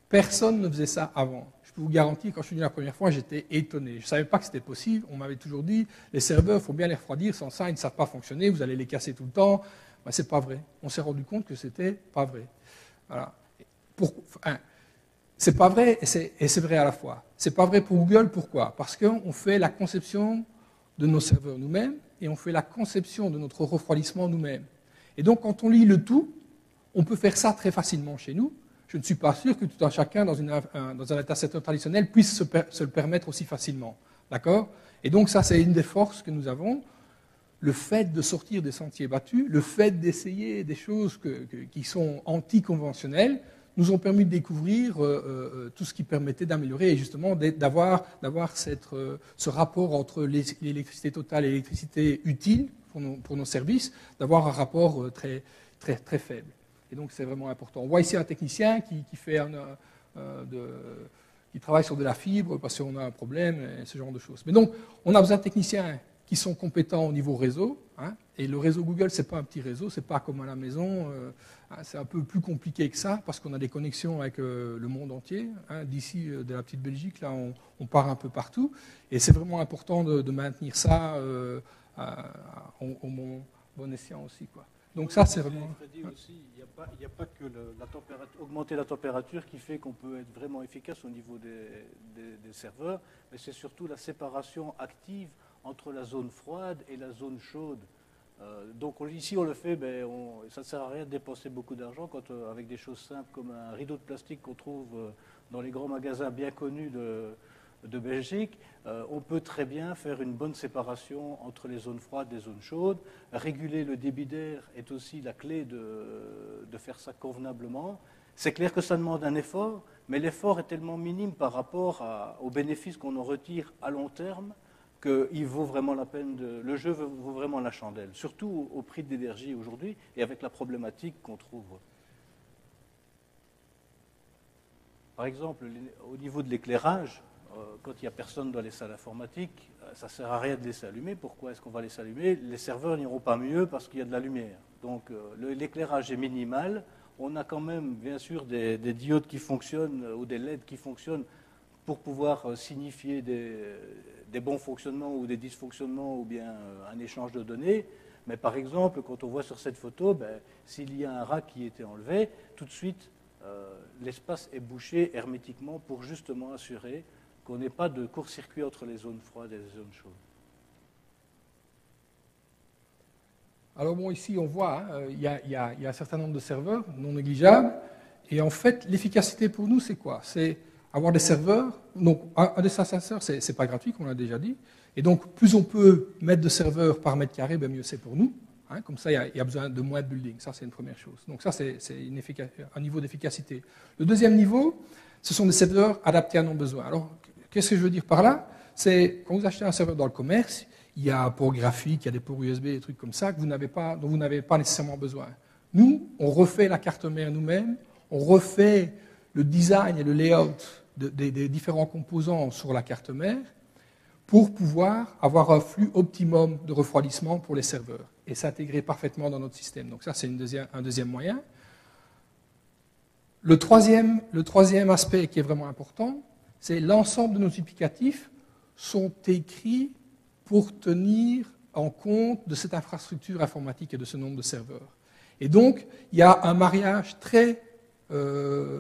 Personne ne faisait ça avant. Je peux vous garantir, quand je suis venu la première fois, j'étais étonné. Je ne savais pas que c'était possible. On m'avait toujours dit, les serveurs, il faut bien les refroidir, sans ça, ils ne savent pas fonctionner, vous allez les casser tout le temps. Ben, ce n'est pas vrai. On s'est rendu compte que ce n'était pas vrai. Voilà. C'est pas vrai et c'est vrai à la fois. C'est pas vrai pour Google, pourquoi? Parce qu'on fait la conception de nos serveurs nous-mêmes et on fait la conception de notre refroidissement nous-mêmes. Et donc, quand on lit le tout, on peut faire ça très facilement chez nous. Je ne suis pas sûr que tout un chacun dans un data center traditionnel puisse se le permettre aussi facilement. D'accord? Et donc, ça, c'est une des forces que nous avons. Le fait de sortir des sentiers battus, le fait d'essayer des choses qui sont anticonventionnelles, nous ont permis de découvrir tout ce qui permettait d'améliorer et justement d'avoir ce rapport entre l'électricité totale et l'électricité utile pour nos services, d'avoir un rapport très, très, très faible. Et donc c'est vraiment important. On voit ici un technicien qui travaille sur de la fibre parce qu'on a un problème et ce genre de choses. Mais donc on a besoin de techniciens qui sont compétents au niveau réseau. Hein, et le réseau Google, ce n'est pas un petit réseau, ce n'est pas comme à la maison. C'est un peu plus compliqué que ça parce qu'on a des connexions avec le monde entier. Hein, d'ici, de la petite Belgique, là, on part un peu partout. Et c'est vraiment important de maintenir ça au bon escient aussi, quoi. Donc ça, c'est vraiment... Il n'y a pas que augmenter la température qui fait qu'on peut être vraiment efficace au niveau des serveurs, mais c'est surtout la séparation active entre la zone froide et la zone chaude. Donc ici, on le fait, ça ne sert à rien de dépenser beaucoup d'argent avec des choses simples comme un rideau de plastique qu'on trouve dans les grands magasins bien connus de Belgique. On peut très bien faire une bonne séparation entre les zones froides et les zones chaudes. Réguler le débit d'air est aussi la clé de faire ça convenablement. C'est clair que ça demande un effort, mais l'effort est tellement minime par rapport aux bénéfices qu'on en retire à long terme qu'il vaut vraiment la peine, le jeu vaut vraiment la chandelle, surtout au prix de l'énergie aujourd'hui et avec la problématique qu'on trouve. Par exemple, au niveau de l'éclairage, quand il n'y a personne dans les salles informatiques, ça ne sert à rien de laisser allumer. Pourquoi est-ce qu'on va laisser allumer? Les serveurs n'iront pas mieux parce qu'il y a de la lumière. Donc l'éclairage est minimal. On a quand même, bien sûr, des diodes qui fonctionnent ou des LED qui fonctionnent pour pouvoir signifier des bons fonctionnements ou des dysfonctionnements ou bien un échange de données. Mais par exemple, quand on voit sur cette photo, s'il y a un rack qui était enlevé, tout de suite, l'espace est bouché hermétiquement pour justement assurer qu'on n'ait pas de court-circuit entre les zones froides et les zones chaudes. Alors bon, ici on voit, il y a un certain nombre de serveurs non négligeables. Et en fait, l'efficacité pour nous, c'est quoi? C'est avoir des serveurs. Donc, un des sensors, c'est pas gratuit, comme on l'a déjà dit. Et donc, plus on peut mettre de serveurs par mètre carré, mieux c'est pour nous. Hein, comme ça, il y a besoin de moins de building. Ça, c'est une première chose. Donc ça, c'est un niveau d'efficacité. Le deuxième niveau, ce sont des serveurs adaptés à nos besoins. Alors, qu'est-ce que je veux dire par là? C'est quand vous achetez un serveur dans le commerce, il y a un port graphique, il y a des ports USB, des trucs comme ça dont vous n'avez pas nécessairement besoin. Nous, on refait la carte mère nous-mêmes, on refait le design et le layout des différents composants sur la carte mère pour pouvoir avoir un flux optimum de refroidissement pour les serveurs et s'intégrer parfaitement dans notre système. Donc ça, c'est un deuxième moyen. Le troisième aspect qui est vraiment important, c'est l'ensemble de nos applicatifs sont écrits pour tenir en compte de cette infrastructure informatique et de ce nombre de serveurs. Et donc, il y a un mariage très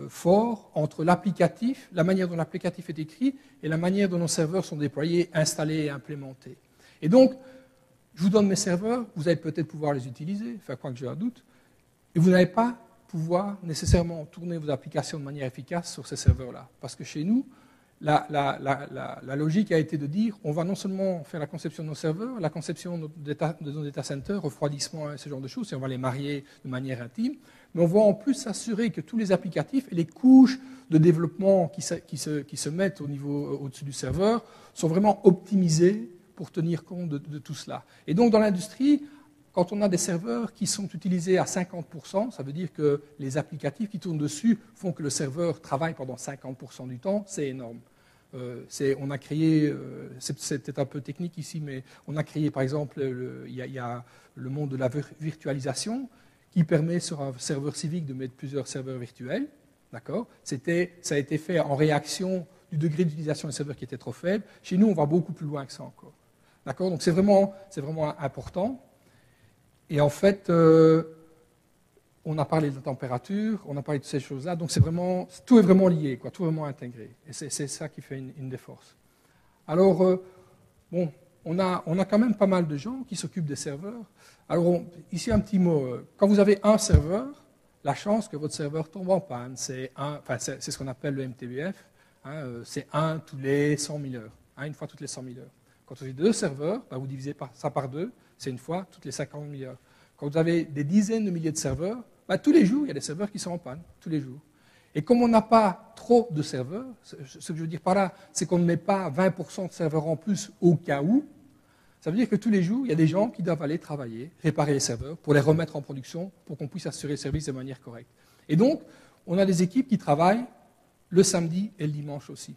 fort entre l'applicatif, la manière dont l'applicatif est écrit et la manière dont nos serveurs sont déployés, installés et implémentés. Et donc, je vous donne mes serveurs, vous allez peut-être pouvoir les utiliser, enfin, quoi que j'ai un doute, et vous n'allez pas pouvoir nécessairement tourner vos applications de manière efficace sur ces serveurs-là. Parce que chez nous, la logique a été de dire, on va non seulement faire la conception de nos serveurs, la conception de nos data centers, refroidissement et ce genre de choses, et on va les marier de manière intime, mais on va en plus s'assurer que tous les applicatifs et les couches de développement qui se mettent au-dessus du serveur sont vraiment optimisés pour tenir compte de tout cela. Et donc dans l'industrie, quand on a des serveurs qui sont utilisés à 50%, ça veut dire que les applicatifs qui tournent dessus font que le serveur travaille pendant 50% du temps, c'est énorme. On a créé, c'est peut-être un peu technique ici, mais on a créé par exemple, il y a le monde de la virtualisation qui permet sur un serveur civique de mettre plusieurs serveurs virtuels. D'accord ? Ça a été fait en réaction du degré d'utilisation des serveurs qui était trop faible. Chez nous, on va beaucoup plus loin que ça encore. D'accord ? Donc c'est vraiment important. Et en fait, on a parlé de la température, on a parlé de ces choses-là, donc tout est vraiment lié, tout est vraiment intégré. Et c'est ça qui fait une des forces. Alors, bon, on a quand même pas mal de gens qui s'occupent des serveurs. Alors, ici un petit mot. Quand vous avez un serveur, la chance que votre serveur tombe en panne, c'est ce qu'on appelle le MTBF, c'est 1 tous les 100 000 heures, une fois toutes les 100 000 heures. Quand vous avez deux serveurs, vous divisez ça par deux, c'est une fois toutes les 50 000 heures. Quand vous avez des dizaines de milliers de serveurs, tous les jours, il y a des serveurs qui sont en panne, tous les jours. Et comme on n'a pas trop de serveurs, ce que je veux dire par là, c'est qu'on ne met pas 20% de serveurs en plus au cas où. Ça veut dire que tous les jours, il y a des gens qui doivent aller travailler, réparer les serveurs, pour les remettre en production, pour qu'on puisse assurer le service de manière correcte. Et donc, on a des équipes qui travaillent le samedi et le dimanche aussi,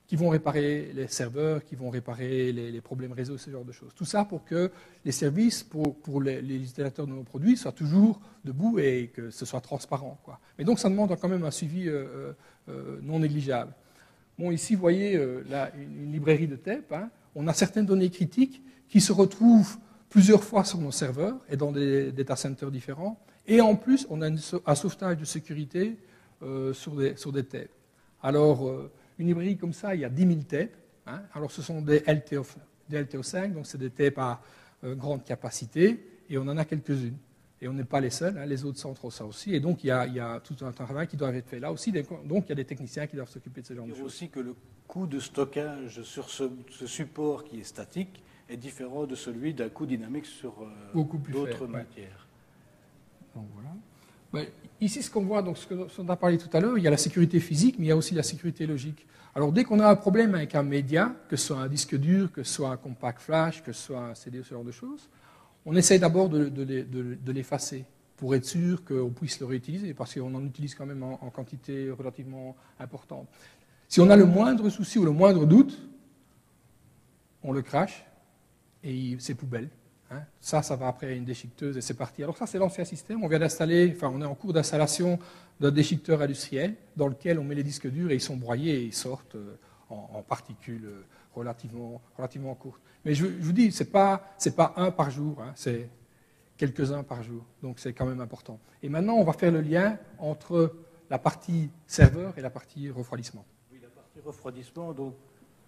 qui vont réparer les serveurs, qui vont réparer les problèmes réseau, ce genre de choses. Tout ça pour que les services pour les utilisateurs de nos produits soient toujours debout et que ce soit transparent. Mais donc, ça demande quand même un suivi non négligeable. Bon, ici, vous voyez une librairie de TEP. On a certaines données critiques qui se retrouvent plusieurs fois sur nos serveurs et dans des data centers différents. Et en plus, on a un sauvetage de sécurité sur des TEP. Alors, une librairie comme ça, il y a 10 000 TEP. Alors, ce sont des LTO5, donc c'est des TEP à grande capacité, et on en a quelques-unes. Et on n'est pas les seuls, les autres centres ont ça aussi. Et donc, il y a tout un travail qui doit être fait là aussi. Donc, il y a des techniciens qui doivent s'occuper de ce genre de choses. Il y a aussi que le coût de stockage sur ce support qui est statique est différent de celui d'un coût dynamique sur d'autres matières. Donc, voilà. Ici, ce qu'on voit, donc, ce qu'on a parlé tout à l'heure, il y a la sécurité physique, mais il y a aussi la sécurité logique. Alors, dès qu'on a un problème avec un média, que ce soit un disque dur, que ce soit un compact flash, que ce soit un CD, ce genre de choses, on essaye d'abord de l'effacer pour être sûr qu'on puisse le réutiliser, parce qu'on en utilise quand même en quantité relativement importante. Si on a le moindre souci ou le moindre doute, on le crache et c'est poubelle. Ça va après à une déchiqueteuse et c'est parti. Alors ça, c'est l'ancien système. On est en cours d'installation d'un déchiqueteur industriel dans lequel on met les disques durs et ils sont broyés et ils sortent en particules relativement courtes. Mais je vous dis, c'est pas un par jour, c'est quelques-uns par jour. Donc c'est quand même important. Et maintenant, on va faire le lien entre la partie serveur et la partie refroidissement. Oui, la partie refroidissement, donc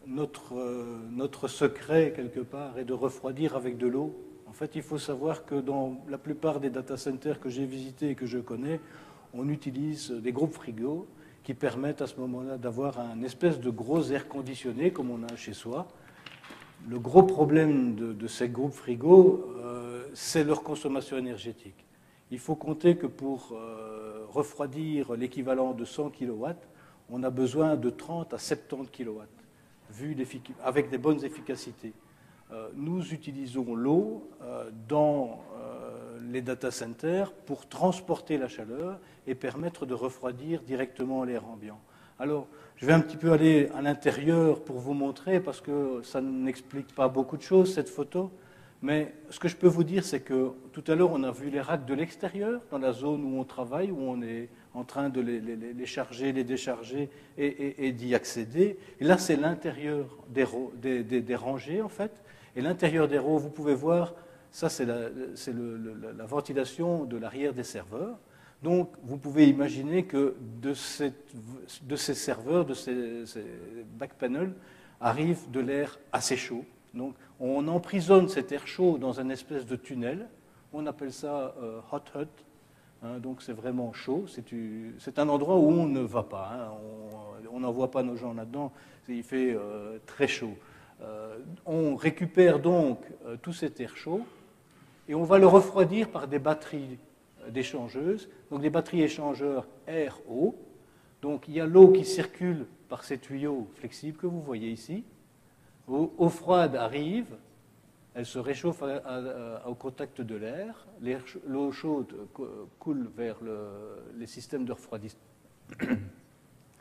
notre secret, quelque part, est de refroidir avec de l'eau. En fait, il faut savoir que dans la plupart des data centers que j'ai visités et que je connais, on utilise des groupes frigos qui permettent à ce moment-là d'avoir un espèce de gros air conditionné, comme on a chez soi. Le gros problème de ces groupes frigos, c'est leur consommation énergétique. Il faut compter que pour refroidir l'équivalent de 100 kW, on a besoin de 30 à 70 kW, avec des bonnes efficacités. Nous utilisons l'eau dans les data centers pour transporter la chaleur et permettre de refroidir directement l'air ambiant. Alors, je vais un petit peu aller à l'intérieur pour vous montrer, parce que ça n'explique pas beaucoup de choses, cette photo. Mais ce que je peux vous dire, c'est que tout à l'heure, on a vu les racks de l'extérieur, dans la zone où on travaille, où on est en train de les charger, les décharger et d'y accéder. Et là, c'est l'intérieur des rangées, en fait. Et l'intérieur des rows, vous pouvez voir, ça, c'est la ventilation de l'arrière des serveurs. Donc, vous pouvez imaginer que de ces serveurs, de ces back panels, arrive de l'air assez chaud. Donc, on emprisonne cet air chaud dans un espèce de tunnel. On appelle ça hot hut. Hein, donc, c'est vraiment chaud. C'est un endroit où on ne va pas. Hein. On n'envoie pas nos gens là-dedans. Il fait très chaud. On récupère donc tout cet air chaud et on va le refroidir par des batteries d'échangeuses. Donc, des batteries échangeurs air-eau. Donc, il y a l'eau qui circule par ces tuyaux flexibles que vous voyez ici. Eau froide arrive, elle se réchauffe au contact de l'air. L'eau chaude coule vers les systèmes de refroidissement.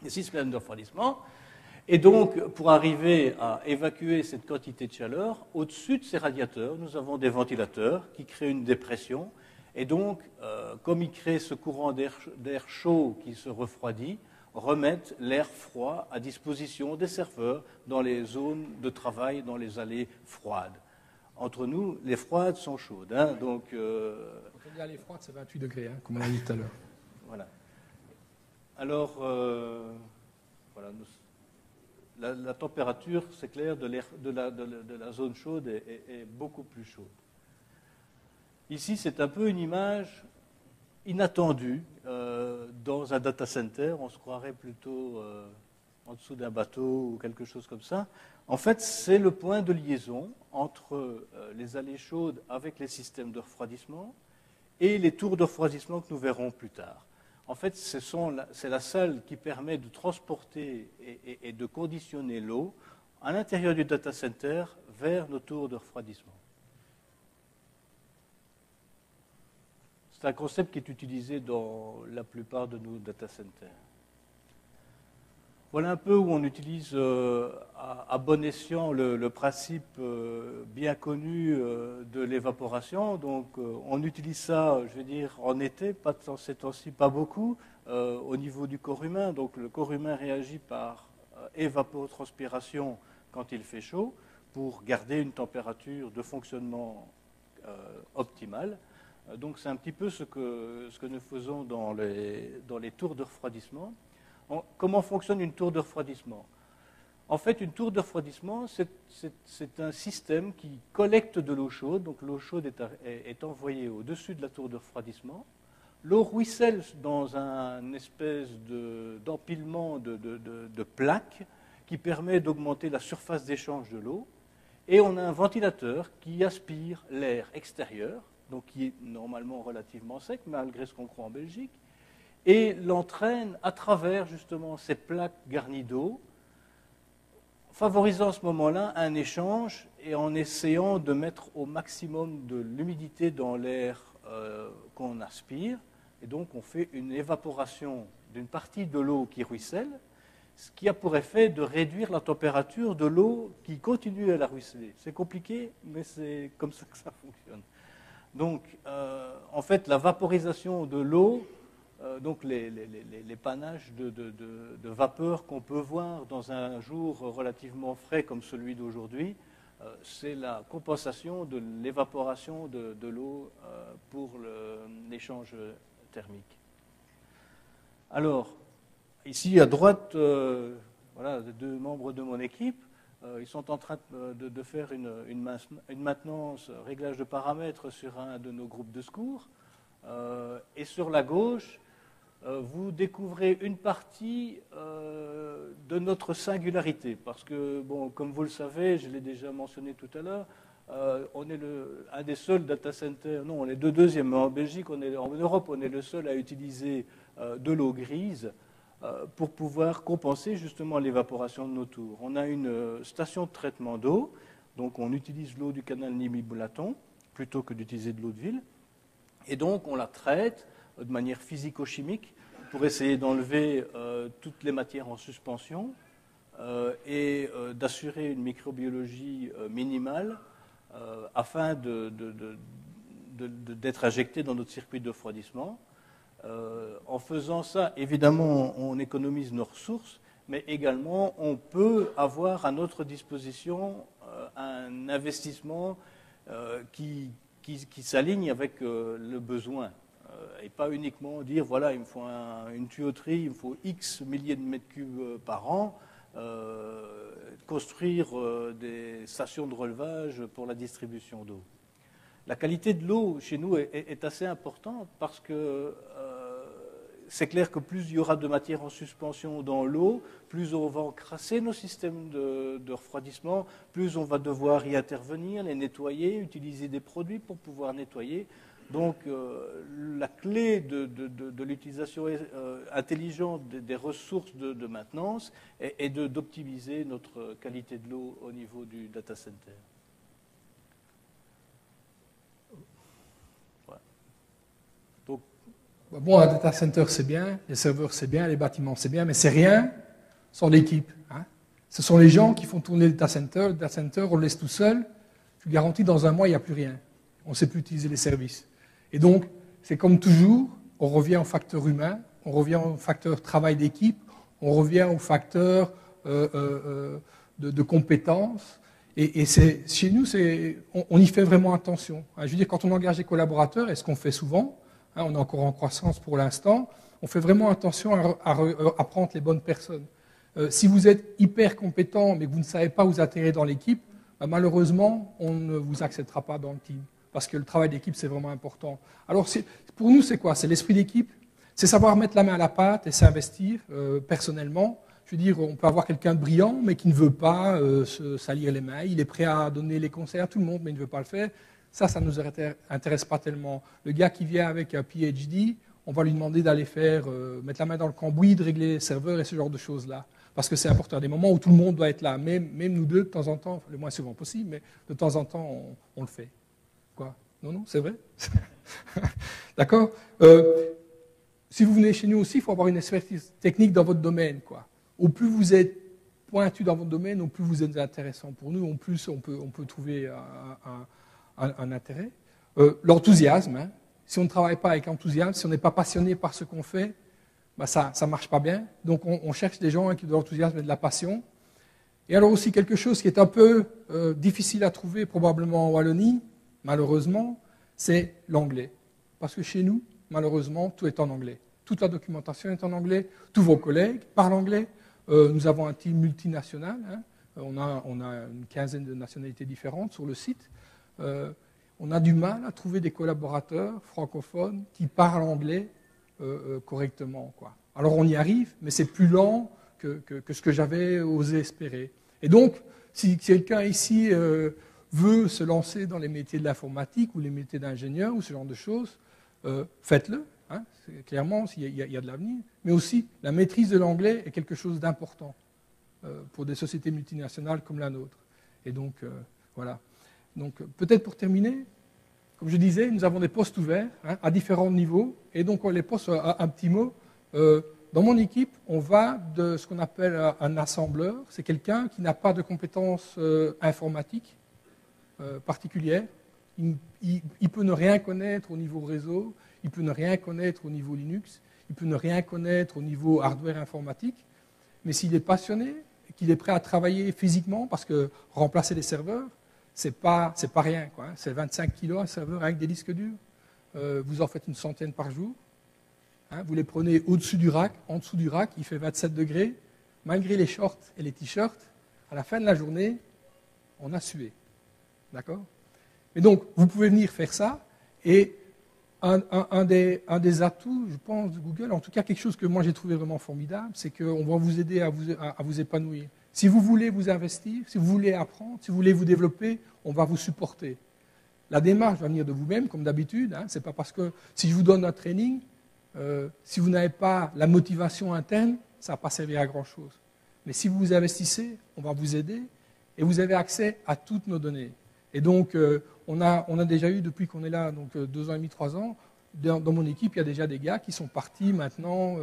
Les systèmes de refroidissement. Et donc, pour arriver à évacuer cette quantité de chaleur, au-dessus de ces radiateurs, nous avons des ventilateurs qui créent une dépression. Et donc, comme ils créent ce courant d'air chaud qui se refroidit, remettent l'air froid à disposition des serveurs dans les zones de travail, dans les allées froides. Entre nous, les froides sont chaudes. Hein, donc, quand on dit allées froides, c'est 28 degrés, hein, comme on a dit tout à l'heure. Voilà. Alors, voilà, la température, c'est clair, de la zone chaude est beaucoup plus chaude. Ici, c'est un peu une image inattendue dans un data center. On se croirait plutôt en dessous d'un bateau ou quelque chose comme ça. En fait, c'est le point de liaison entre les allées chaudes avec les systèmes de refroidissement et les tours de refroidissement que nous verrons plus tard. En fait, c'est la salle qui permet de transporter et de conditionner l'eau à l'intérieur du data center vers nos tours de refroidissement. C'est un concept qui est utilisé dans la plupart de nos data centers. Voilà un peu où on utilise à bon escient le principe bien connu de l'évaporation. Donc on utilise ça, je vais dire, en été, pas dans ces temps-ci, pas beaucoup, au niveau du corps humain. Donc le corps humain réagit par évapotranspiration quand il fait chaud pour garder une température de fonctionnement optimale. Donc c'est un petit peu ce que nous faisons dans les tours de refroidissement. Comment fonctionne une tour de refroidissement? En fait, une tour de refroidissement, c'est un système qui collecte de l'eau chaude. Donc l'eau chaude est envoyée au-dessus de la tour de refroidissement. L'eau ruisselle dans un espèce d'empilement de plaques qui permet d'augmenter la surface d'échange de l'eau. Et on a un ventilateur qui aspire l'air extérieur, donc qui est normalement relativement sec, malgré ce qu'on croit en Belgique, et l'entraîne à travers justement ces plaques garnies d'eau, favorisant à ce moment-là un échange et en essayant de mettre au maximum de l'humidité dans l'air qu'on aspire. Et donc on fait une évaporation d'une partie de l'eau qui ruisselle, ce qui a pour effet de réduire la température de l'eau qui continue à la ruisseler. C'est compliqué, mais c'est comme ça que ça fonctionne. Donc, en fait, la vaporisation de l'eau, donc les panaches de vapeur qu'on peut voir dans un jour relativement frais comme celui d'aujourd'hui, c'est la compensation de l'évaporation de l'eau pour l'échange thermique. Alors, ici à droite, voilà, 2 membres de mon équipe. Ils sont en train de faire une maintenance, réglage de paramètres sur un de nos groupes de secours. Et sur la gauche, vous découvrez une partie de notre singularité. Parce que, bon, comme vous le savez, je l'ai déjà mentionné tout à l'heure, on est un des seuls data centers, non, on est le deuxième, mais en Belgique, en Europe, on est le seul à utiliser de l'eau grise pour pouvoir compenser justement l'évaporation de nos tours. On a une station de traitement d'eau, donc on utilise l'eau du canal Nimy-Boulaton plutôt que d'utiliser de l'eau de ville. Et donc on la traite de manière physico-chimique pour essayer d'enlever toutes les matières en suspension et d'assurer une microbiologie minimale afin d'être injecté dans notre circuit de refroidissement. En faisant ça, évidemment, on économise nos ressources, mais également, on peut avoir à notre disposition un investissement qui s'aligne avec le besoin. Et pas uniquement dire, voilà, il me faut une tuyauterie, il me faut X milliers de mètres cubes par an, construire des stations de relevage pour la distribution d'eau. La qualité de l'eau chez nous est assez importante parce que c'est clair que plus il y aura de matière en suspension dans l'eau, plus on va encrasser nos systèmes de refroidissement, plus on va devoir y intervenir, les nettoyer, utiliser des produits pour pouvoir nettoyer. Donc la clé de l'utilisation intelligente des ressources de maintenance est d'optimiser notre qualité de l'eau au niveau du data center. Bon, un data center, c'est bien, les serveurs, c'est bien, les bâtiments, c'est bien, mais c'est rien sans l'équipe. Hein. Ce sont les gens qui font tourner le data center. Le data center, on le laisse tout seul. Je vous garantis, dans un mois, il n'y a plus rien. On ne sait plus utiliser les services. Et donc, c'est comme toujours, on revient au facteur humain, on revient au facteur travail d'équipe, on revient au facteur de compétences. Et chez nous, on y fait vraiment attention. Je veux dire, quand on engage des collaborateurs, et ce qu'on fait souvent, on est encore en croissance pour l'instant, on fait vraiment attention à prendre les bonnes personnes. Si vous êtes hyper compétent, mais que vous ne savez pas vous intégrer dans l'équipe, malheureusement, on ne vous acceptera pas dans le team. Parce que le travail d'équipe, c'est vraiment important. Alors, pour nous, c'est quoi? C'est l'esprit d'équipe. C'est savoir mettre la main à la pâte et s'investir personnellement. Je veux dire, on peut avoir quelqu'un de brillant, mais qui ne veut pas se salir les mains. Il est prêt à donner les conseils à tout le monde, mais il ne veut pas le faire. Ça ne nous intéresse pas tellement. Le gars qui vient avec un PhD, on va lui demander d'aller mettre la main dans le cambouis, de régler les serveurs et ce genre de choses-là. Parce que c'est important. Des moments où tout le monde doit être là. Même nous deux, de temps en temps, le moins souvent possible, mais de temps en temps, on le fait. Quoi? Non, c'est vrai. D'accord? Si vous venez chez nous aussi, il faut avoir une expertise technique dans votre domaine. Quoi. Au plus vous êtes pointu dans votre domaine, au plus vous êtes intéressant pour nous, au plus on peut trouver un intérêt. L'enthousiasme, hein. Si on ne travaille pas avec enthousiasme, si on n'est pas passionné par ce qu'on fait, ça ne marche pas bien. Donc on cherche des gens qui ont de l'enthousiasme et de la passion. Et alors aussi quelque chose qui est un peu difficile à trouver probablement en Wallonie, malheureusement, c'est l'anglais. Parce que chez nous, malheureusement, tout est en anglais. Toute la documentation est en anglais, tous vos collègues parlent anglais. Nous avons un team multinational, hein. On a une quinzaine de nationalités différentes sur le site. On a du mal à trouver des collaborateurs francophones qui parlent anglais correctement. Quoi. Alors on y arrive, mais c'est plus lent que ce que j'avais osé espérer. Et donc, si quelqu'un ici veut se lancer dans les métiers de l'informatique ou les métiers d'ingénieur ou ce genre de choses, faites-le. Hein, clairement, il y a de l'avenir. Mais aussi, la maîtrise de l'anglais est quelque chose d'important pour des sociétés multinationales comme la nôtre. Et donc, voilà. Donc, peut-être pour terminer, comme je disais, nous avons des postes ouverts à différents niveaux. Et donc, les postes, un petit mot. Dans mon équipe, on va de ce qu'on appelle un assembleur. C'est quelqu'un qui n'a pas de compétences informatiques particulières. Il peut ne rien connaître au niveau réseau, il peut ne rien connaître au niveau Linux, il peut ne rien connaître au niveau hardware informatique. Mais s'il est passionné, qu'il est prêt à travailler physiquement, parce que remplacer les serveurs, c'est pas rien, quoi, hein. C'est 25 kilos un serveur avec des disques durs. Vous en faites une centaine par jour. Hein, vous les prenez au-dessus du rack, en dessous du rack, il fait 27 degrés. malgré les shorts et les t-shirts, à la fin de la journée, on a sué. D'accord? Et donc, vous pouvez venir faire ça, et un des atouts, je pense, de Google, en tout cas quelque chose que moi j'ai trouvé vraiment formidable, c'est qu'on va vous aider à vous épanouir. Si vous voulez vous investir, si vous voulez apprendre, si vous voulez vous développer, on va vous supporter. La démarche va venir de vous-même, comme d'habitude. Hein. Ce n'est pas parce que si je vous donne un training, si vous n'avez pas la motivation interne, ça ne va pas servir à grand-chose. Mais si vous vous investissez, on va vous aider et vous avez accès à toutes nos données. Et donc, on a déjà eu, depuis qu'on est là, donc 2 ans et demi, 3 ans, dans mon équipe, il y a déjà des gars qui sont partis maintenant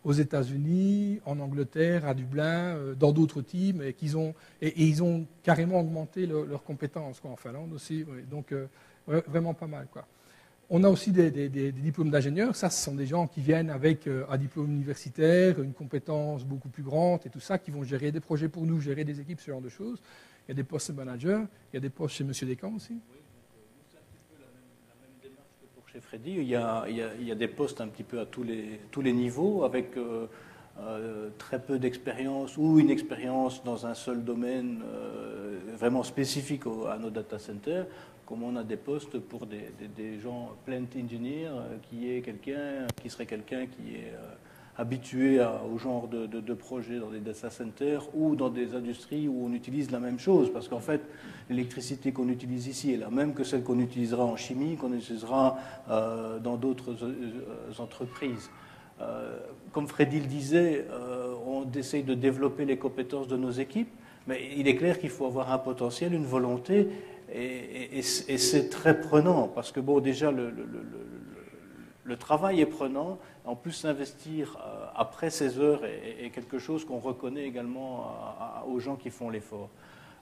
aux États-Unis, en Angleterre, à Dublin, dans d'autres teams, et ils ont carrément augmenté leurs compétences, quoi, en Finlande aussi. Ouais. Donc, vraiment pas mal, quoi. On a aussi des diplômes d'ingénieurs. Ça, ce sont des gens qui viennent avec un diplôme universitaire, une compétence beaucoup plus grande et tout ça, qui vont gérer des projets pour nous, gérer des équipes, ce genre de choses. Il y a des postes managers, il y a des postes chez M. Descamps aussi. Oui, donc c'est un petit peu la même démarche que pour chez Freddy. Il y a des postes un petit peu à tous les niveaux, avec très peu d'expérience ou une expérience dans un seul domaine vraiment spécifique à nos data centers, comme on a des postes pour des gens plant engineer, qui serait quelqu'un qui est habitué au genre de projet dans des data centers ou dans des industries où on utilise la même chose. Parce qu'en fait, l'électricité qu'on utilise ici est la même que celle qu'on utilisera en chimie, qu'on utilisera dans d'autres entreprises. Comme Freddy le disait, on essaye de développer les compétences de nos équipes, mais il est clair qu'il faut avoir un potentiel, une volonté, et c'est très prenant, parce que bon, déjà, le travail est prenant. En plus, s'investir après 16 heures est quelque chose qu'on reconnaît également aux gens qui font l'effort.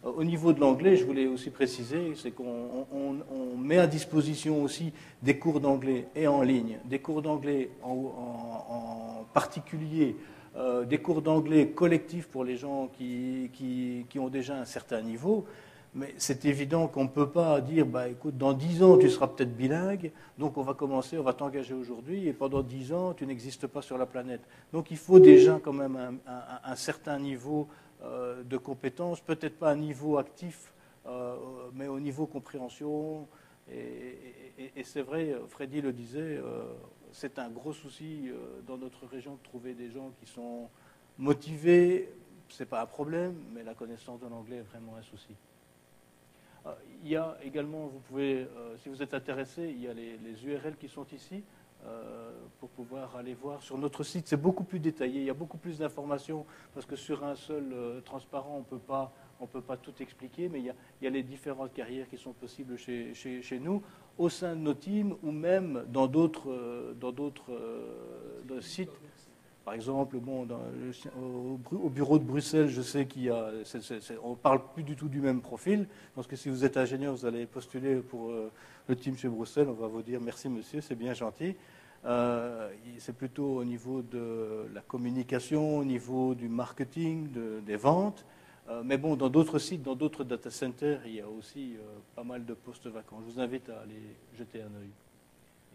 Au niveau de l'anglais, je voulais aussi préciser, c'est qu'on met à disposition aussi des cours d'anglais et en ligne, des cours d'anglais en particulier, des cours d'anglais collectifs pour les gens qui ont déjà un certain niveau. Mais c'est évident qu'on ne peut pas dire, bah, écoute, dans 10 ans, tu seras peut-être bilingue, donc on va t'engager aujourd'hui, et pendant 10 ans, tu n'existes pas sur la planète. Donc il faut déjà quand même un certain niveau de compétences, peut-être pas un niveau actif, mais au niveau compréhension. Et c'est vrai, Freddy le disait, c'est un gros souci dans notre région de trouver des gens qui sont motivés. Ce n'est pas un problème, mais la connaissance de l'anglais est vraiment un souci. Il y a également, vous pouvez, si vous êtes intéressé, il y a les URL qui sont ici pour pouvoir aller voir sur notre site. C'est beaucoup plus détaillé, il y a beaucoup plus d'informations parce que sur un seul transparent, on peut pas tout expliquer, mais il y a les différentes carrières qui sont possibles chez nous, au sein de nos teams ou même dans d'autres sites. Par exemple, bon, au bureau de Bruxelles, je sais on ne parle plus du tout du même profil. Parce que si vous êtes ingénieur, vous allez postuler pour le team chez Bruxelles, on va vous dire merci monsieur, c'est bien gentil. C'est plutôt au niveau de la communication, au niveau du marketing, des ventes. Mais bon, dans d'autres sites, dans d'autres data centers, il y a aussi pas mal de postes vacants. Je vous invite à aller jeter un œil.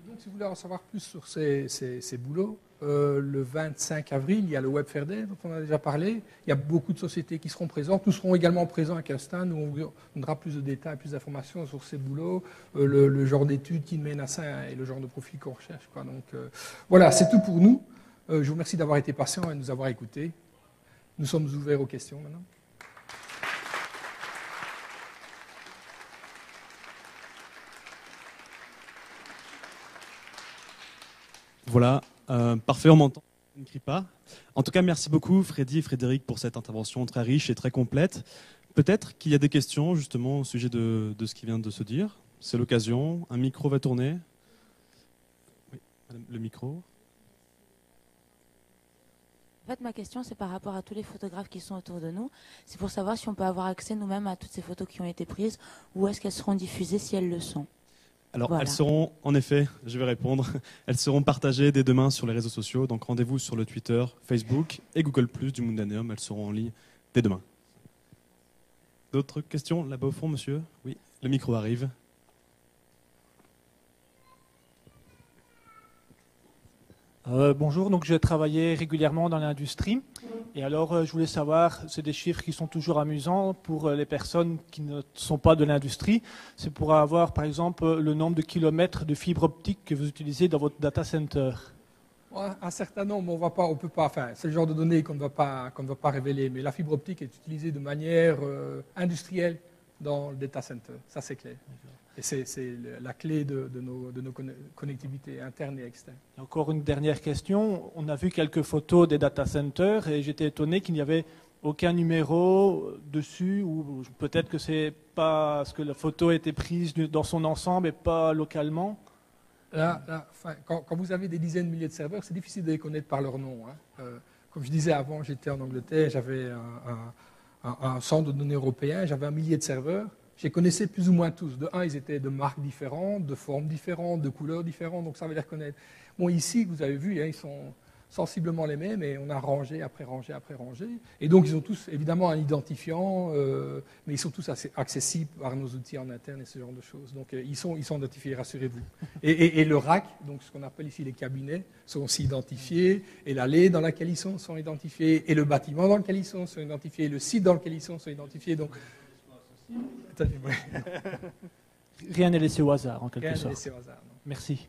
Donc, si vous voulez en savoir plus sur ces boulots, le 25 avril, il y a le Web Fair Day dont on a déjà parlé. Il y a beaucoup de sociétés qui seront présentes. Nous serons également présents avec un stand où on vous donnera plus de détails, plus d'informations sur ces boulots, le genre d'études qui mènent à ça et le genre de profil qu'on recherche, quoi. Donc, voilà, c'est tout pour nous. Je vous remercie d'avoir été patient et de nous avoir écoutés. Nous sommes ouverts aux questions maintenant. Voilà, parfait, on m'entend, on ne crie pas. En tout cas, merci beaucoup Freddy et Frédéric pour cette intervention très riche et très complète. Peut-être qu'il y a des questions justement au sujet de ce qui vient de se dire. C'est l'occasion, un micro va tourner. Oui, le micro. En fait, ma question, c'est par rapport à tous les photographes qui sont autour de nous. C'est pour savoir si on peut avoir accès nous-mêmes à toutes ces photos qui ont été prises ou est-ce qu'elles seront diffusées si elles le sont. Alors, voilà. Elles seront, en effet, je vais répondre, elles seront partagées dès demain sur les réseaux sociaux. Donc, rendez-vous sur le Twitter, Facebook et Google+, du Mundaneum. Elles seront en ligne dès demain. D'autres questions là-bas au fond, monsieur? Oui, le micro arrive. Bonjour, donc je travaillais régulièrement dans l'industrie Et alors, je voulais savoir, c'est des chiffres qui sont toujours amusants pour les personnes qui ne sont pas de l'industrie. C'est pour avoir, par exemple, le nombre de kilomètres de fibre optique que vous utilisez dans votre data center. Ouais, un certain nombre, on peut pas. Enfin, c'est le genre de données qu'on ne va pas révéler. Mais la fibre optique est utilisée de manière industrielle dans le data center. Ça, c'est clair. Et c'est la clé de nos connectivités internes et externes. Encore une dernière question. On a vu quelques photos des data centers et j'étais étonné qu'il n'y avait aucun numéro dessus, ou peut-être que c'est parce que la photo a été prise dans son ensemble et pas localement. Quand vous avez des dizaines de milliers de serveurs, c'est difficile de les connaître par leur nom. Comme je disais avant, j'étais en Angleterre, j'avais un centre de données européen, j'avais 1 millier de serveurs. Je les connaissais plus ou moins tous. De un, ils étaient de marques différentes, de formes différentes, de couleurs différentes, donc ça veut les reconnaître. Bon, ici, vous avez vu, ils sont sensiblement les mêmes, et on a rangé après rangé après rangé. Et donc, ils ont tous, évidemment, un identifiant, mais ils sont tous accessibles par nos outils en interne et ce genre de choses. Donc, ils sont identifiés, rassurez-vous. Et le rack, donc ce qu'on appelle ici les cabinets, sont aussi identifiés, et l'allée dans laquelle ils sont identifiés, et le bâtiment dans lequel ils sont identifiés, et le site dans lequel ils sont identifiés. Donc, rien n'est laissé au hasard, en quelque rien sorte. n'est laissé au hasard, non. Merci.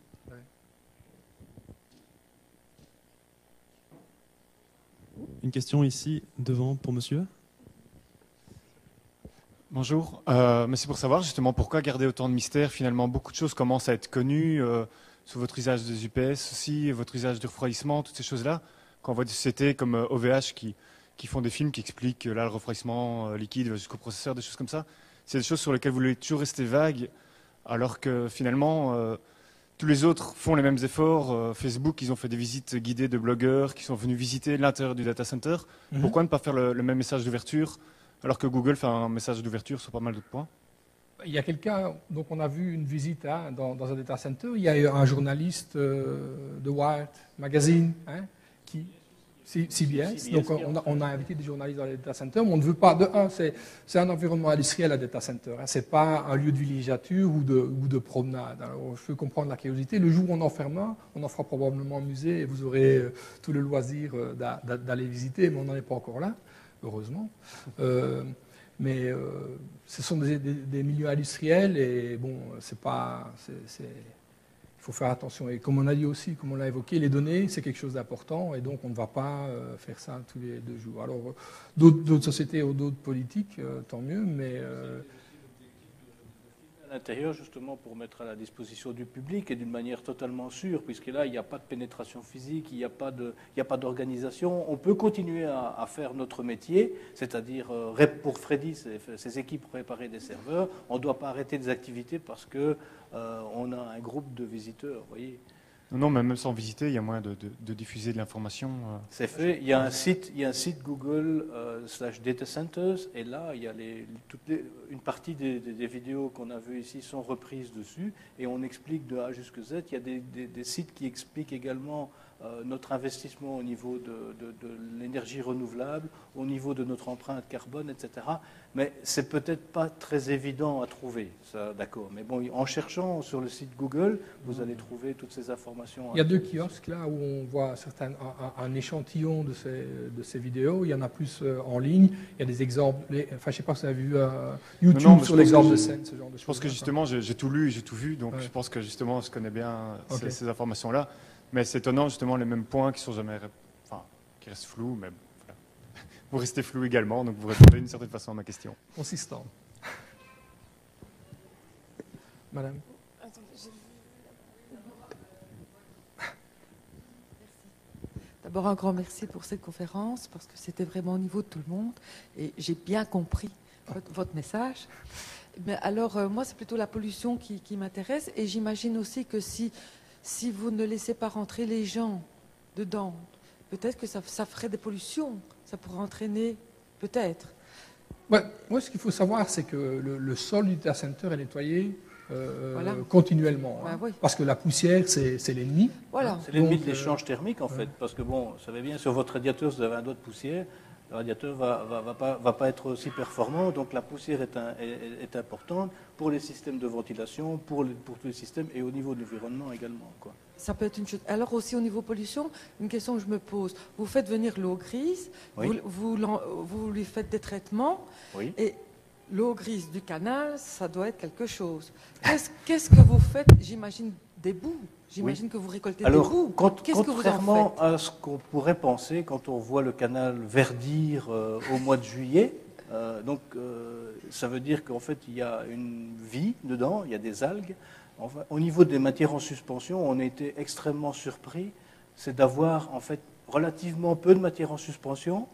Une question ici, devant, pour monsieur. Bonjour, mais c'est pour savoir justement pourquoi garder autant de mystère. Finalement, beaucoup de choses commencent à être connues sur votre usage des UPS aussi, votre usage du refroidissement, toutes ces choses-là. Quand on voit des sociétés comme OVH qui font des films qui expliquent là, le refroidissement liquide jusqu'au processeur, des choses comme ça, c'est des choses sur lesquelles vous voulez toujours rester vague, alors que finalement, tous les autres font les mêmes efforts. Facebook, ils ont fait des visites guidées de blogueurs qui sont venus visiter l'intérieur du data center. Pourquoi ne pas faire le même message d'ouverture, alors que Google fait un message d'ouverture sur pas mal d'autres points? Il y a quelqu'un, donc on a vu une visite dans un data center, il y a eu un journaliste de Wired Magazine, qui... CBS. Donc on a invité des journalistes dans les data centers, mais on ne veut pas. De un, c'est un environnement industriel, un data center. Ce n'est pas un lieu de villégiature ou de promenade. Alors, je peux comprendre la curiosité. Le jour où on en ferme un, on en fera probablement un musée et vous aurez tout le loisir d'aller visiter, mais on n'en est pas encore là, heureusement. Mais ce sont des milieux industriels et bon, c'est pas. Il faut faire attention. Et comme on a dit aussi, comme on l'a évoqué, les données, c'est quelque chose d'important et donc on ne va pas faire ça tous les 2 jours. Alors, d'autres sociétés ou d'autres politiques, tant mieux, mais... À l'intérieur, justement, pour mettre à la disposition du public et d'une manière totalement sûre, puisque là, il n'y a pas de pénétration physique, il n'y a pas d'organisation. On peut continuer à faire notre métier, c'est-à-dire, pour Freddy, ses équipes réparer des serveurs. On ne doit pas arrêter des activités parce que on a un groupe de visiteurs, vous voyez. Non, mais même sans visiter, il y a moyen de diffuser de l'information. C'est fait. Il y a un site Google /Data Centers, et là, il y a une partie des vidéos qu'on a vues ici sont reprises dessus, et on explique de A jusqu'à Z. Il y a des sites qui expliquent également notre investissement au niveau de l'énergie renouvelable, au niveau de notre empreinte carbone, etc. Mais c'est peut-être pas très évident à trouver, ça, d'accord. Mais bon, en cherchant sur le site Google, vous allez trouver toutes ces informations. Il y a 2 kiosques là où on voit un échantillon de ces vidéos. Il y en a plus en ligne. Il y a des exemples. Enfin, je ne sais pas si vous avez vu YouTube sur l'exemple de scène, ce genre de choses. Je pense que justement, j'ai tout lu, j'ai tout vu, donc je pense que justement, je connais bien ces informations-là. Mais c'est étonnant, justement, les mêmes points qui sont jamais, qui restent flous, mais voilà. Vous restez flou également, donc vous répondez d'une certaine façon à ma question. Consistant. Madame. D'abord, un grand merci pour cette conférence, parce que c'était vraiment au niveau de tout le monde, et j'ai bien compris votre message. Mais alors, moi, c'est plutôt la pollution qui m'intéresse, et j'imagine aussi que si vous ne laissez pas rentrer les gens dedans, peut-être que ça ferait des pollutions, ça pourrait entraîner, peut-être. Ouais, moi, ce qu'il faut savoir, c'est que le sol du data center est nettoyé continuellement. Oui. Parce que la poussière, c'est l'ennemi. Voilà. C'est l'ennemi de l'échange thermique, en fait. Parce que, bon, vous savez bien, sur votre radiateur, vous avez un doigt de poussière. le radiateur va pas être aussi performant, donc la poussière est importante pour les systèmes de ventilation, pour tous les systèmes et au niveau de l'environnement également, quoi. Ça peut être une chose. Alors aussi au niveau pollution, une question que je me pose. Vous faites venir l'eau grise, Oui. vous lui faites des traitements, Oui. et l'eau grise du canal, ça doit être quelque chose. Qu'est-ce que vous faites? J'imagine des boues. J'imagine que vous récoltez Alors, des boues. Qu'est-ce que vous en contrairement faites? à ce qu'on pourrait penser quand on voit le canal verdir au mois de juillet, ça veut dire qu'en fait il y a une vie dedans, il y a des algues. Enfin, au niveau des matières en suspension, on a été extrêmement surpris, c'est d'avoir en fait relativement peu de matière en suspension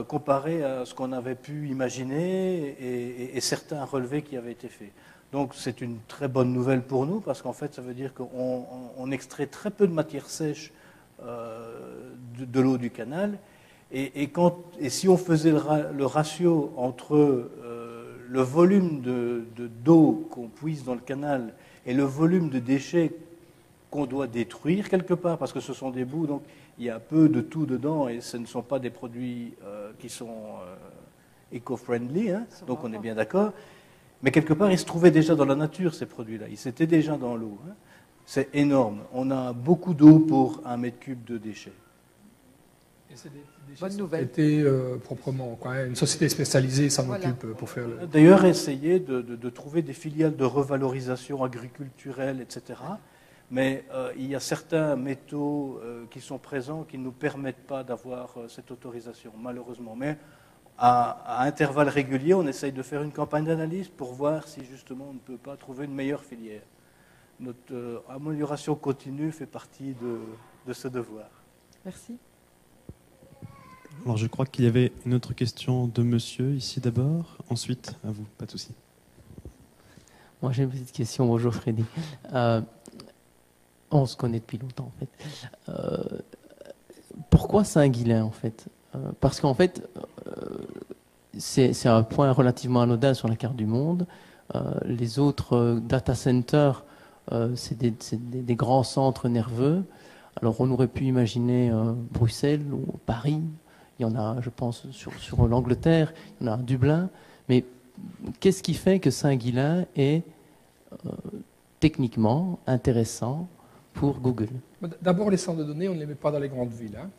comparé à ce qu'on avait pu imaginer et certains relevés qui avaient été faits. Donc c'est une très bonne nouvelle pour nous parce qu'en fait ça veut dire qu'on extrait très peu de matière sèche de l'eau du canal et si on faisait le ratio entre le volume d'eau qu'on puise dans le canal et le volume de déchets qu'on doit détruire quelque part parce que ce sont des boues, donc il y a peu de tout dedans et ce ne sont pas des produits qui sont éco-friendly, hein, donc on est bien d'accord. Mais quelque part, ils se trouvaient déjà dans la nature, ces produits-là. Ils étaient déjà dans l'eau. Hein. C'est énorme. On a beaucoup d'eau pour 1 mètre cube de déchets. Et c'est des déchets Bonne nouvelle. traités proprement, quoi, hein. Une société spécialisée s'en Voilà. occupe pour faire le... On a d'ailleurs essayé de trouver des filiales de revalorisation agriculturelle, etc. Mais il y a certains métaux qui sont présents qui ne nous permettent pas d'avoir cette autorisation, malheureusement. Mais à intervalles réguliers, on essaye de faire une campagne d'analyse pour voir si justement on ne peut pas trouver une meilleure filière. Notre amélioration continue fait partie de ce devoir. Merci. Alors je crois qu'il y avait une autre question de monsieur ici d'abord, ensuite à vous, pas de souci. Moi j'ai une petite question, bonjour Freddy. On se connaît depuis longtemps en fait. Pourquoi Saint-Guilain en fait? Parce qu'en fait, c'est un point relativement anodin sur la carte du monde. Les autres data centers, c'est des grands centres nerveux. Alors on aurait pu imaginer Bruxelles ou Paris. Il y en a, je pense, sur l'Angleterre, il y en a à Dublin. Mais qu'est-ce qui fait que Saint-Guilain est techniquement intéressant pour Google? D'abord, les centres de données, on ne les met pas dans les grandes villes. Hein.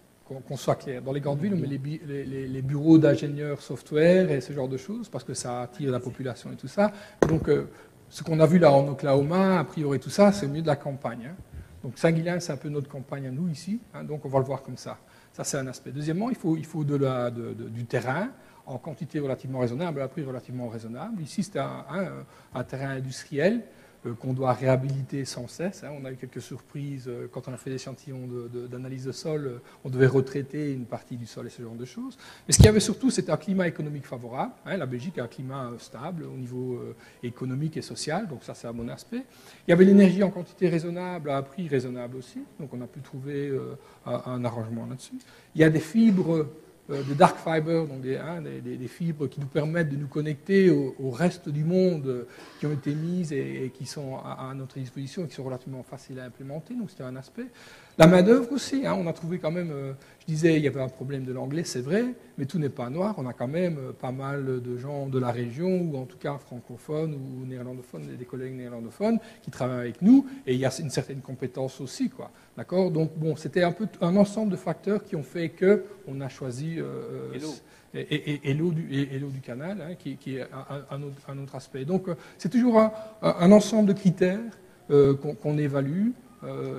Qu'on soit clair. Dans les grandes villes, on met les bureaux d'ingénieurs software et ce genre de choses, parce que ça attire la population et tout ça. Donc, ce qu'on a vu là en Oklahoma, a priori tout ça, c'est mieux de la campagne. Hein. Donc, Saint-Guilain, c'est un peu notre campagne à nous ici, hein, donc on va le voir comme ça. Ça, c'est un aspect. Deuxièmement, il faut du terrain en quantité relativement raisonnable, à prix relativement raisonnable. Ici, c'est un terrain industriel qu'on doit réhabiliter sans cesse. Hein. On a eu quelques surprises quand on a fait des échantillons d'analyse de sol. On devait retraiter une partie du sol et ce genre de choses. Mais ce qu'il y avait surtout, c'était un climat économique favorable. Hein. La Belgique a un climat stable au niveau économique et social, donc ça, c'est un bon aspect. Il y avait l'énergie en quantité raisonnable à un prix raisonnable aussi, donc on a pu trouver un arrangement là-dessus. Il y a des fibres de dark fiber, donc des fibres qui nous permettent de nous connecter au reste du monde qui ont été mises et qui sont à notre disposition et qui sont relativement faciles à implémenter, donc c'était un aspect. La main-d'œuvre aussi, hein, on a trouvé quand même, je disais, il y avait un problème de l'anglais, c'est vrai, mais tout n'est pas noir, on a quand même pas mal de gens de la région, ou en tout cas francophones ou néerlandophones, des collègues néerlandophones qui travaillent avec nous, et il y a une certaine compétence aussi, quoi. D'accord ? Donc bon, c'était un peu un ensemble de facteurs qui ont fait qu'on a choisi l'eau du canal, hein, qui est un autre aspect. Donc c'est toujours un ensemble de critères qu'on évalue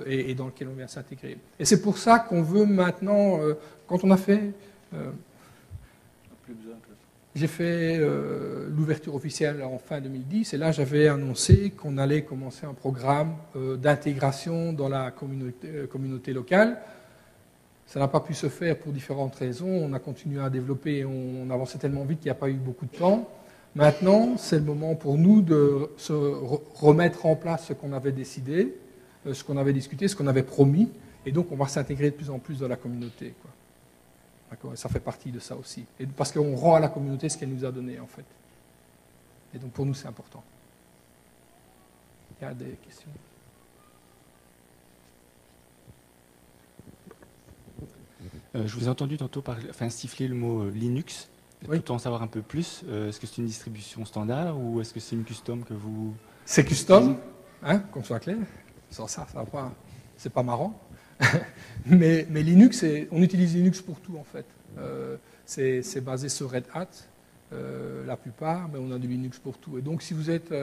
et dans lequel on vient s'intégrer. Et c'est pour ça qu'on veut maintenant, quand on a fait... J'ai fait l'ouverture officielle en fin 2010 et là j'avais annoncé qu'on allait commencer un programme d'intégration dans la communauté locale. Ça n'a pas pu se faire pour différentes raisons. On a continué à développer, on avançait tellement vite qu'il n'y a pas eu beaucoup de temps. Maintenant, c'est le moment pour nous de se remettre en place ce qu'on avait décidé, ce qu'on avait discuté, ce qu'on avait promis, et donc on va s'intégrer de plus en plus dans la communauté, quoi. D'accord, et ça fait partie de ça aussi. Et parce qu'on rend à la communauté ce qu'elle nous a donné, en fait. Et donc pour nous, c'est important. Il y a des questions ? Je vous ai entendu tantôt siffler le mot Linux. Oui. Peut-on en savoir un peu plus? Est-ce que c'est une distribution standard ou est-ce que c'est une custom que vous... C'est custom, hein, qu'on soit clair. Sans ça, ça va pas, c'est pas marrant. mais Linux, on utilise Linux pour tout en fait. C'est basé sur Red Hat, la plupart, mais on a du Linux pour tout. Et donc si vous êtes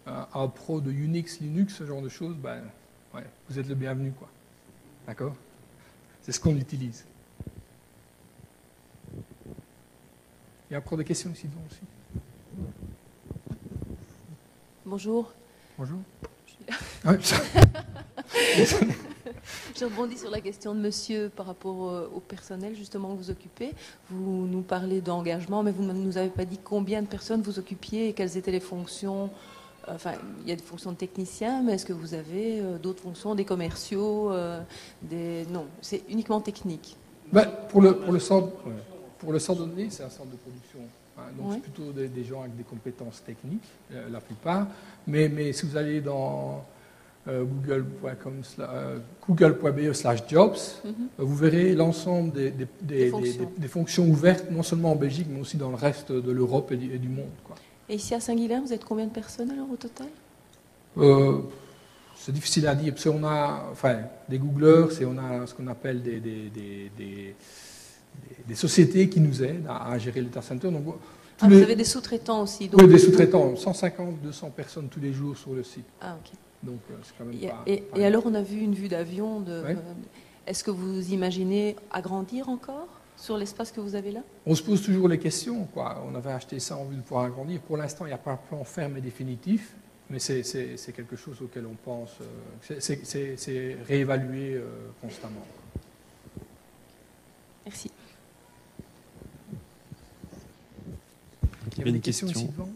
un pro de Unix, Linux, ce genre de choses, ouais, vous êtes le bienvenu, quoi. D'accord? C'est ce qu'on utilise. Il y a encore des questions ici devant aussi. Bonjour. Bonjour. Ouais. Je rebondis sur la question de monsieur par rapport au personnel justement que vous occupez. Vous nous parlez d'engagement, mais vous ne nous avez pas dit combien de personnes vous occupiez et quelles étaient les fonctions. Enfin, il y a des fonctions de technicien, mais est-ce que vous avez d'autres fonctions, des commerciaux, Non, c'est uniquement technique. Pour le centre de données, c'est un centre de production. Hein, donc Ouais. c'est plutôt des gens avec des compétences techniques, la plupart. Mais si vous allez dans google.be/jobs, vous verrez l'ensemble des fonctions ouvertes, non seulement en Belgique, mais aussi dans le reste de l'Europe et du monde, quoi. Et ici à Saint-Guilain, vous êtes combien de personnes alors au total? C'est difficile à dire, parce qu'on a des Googlers et on a ce qu'on appelle des sociétés qui nous aident à gérer le data center. Donc, vous avez des sous-traitants aussi donc... Oui, des sous-traitants, 150, 200 personnes tous les jours sur le site. Ah, ok. Donc, c'est quand même et alors, on a vu une vue d'avion. Ouais. Est-ce que vous imaginez agrandir encore sur l'espace que vous avez là? On se pose toujours les questions, quoi. On avait acheté ça en vue de pouvoir agrandir. Pour l'instant, il n'y a pas un plan ferme et définitif, mais c'est quelque chose auquel on pense. C'est réévalué constamment. Merci. Il y avait une question ici devant.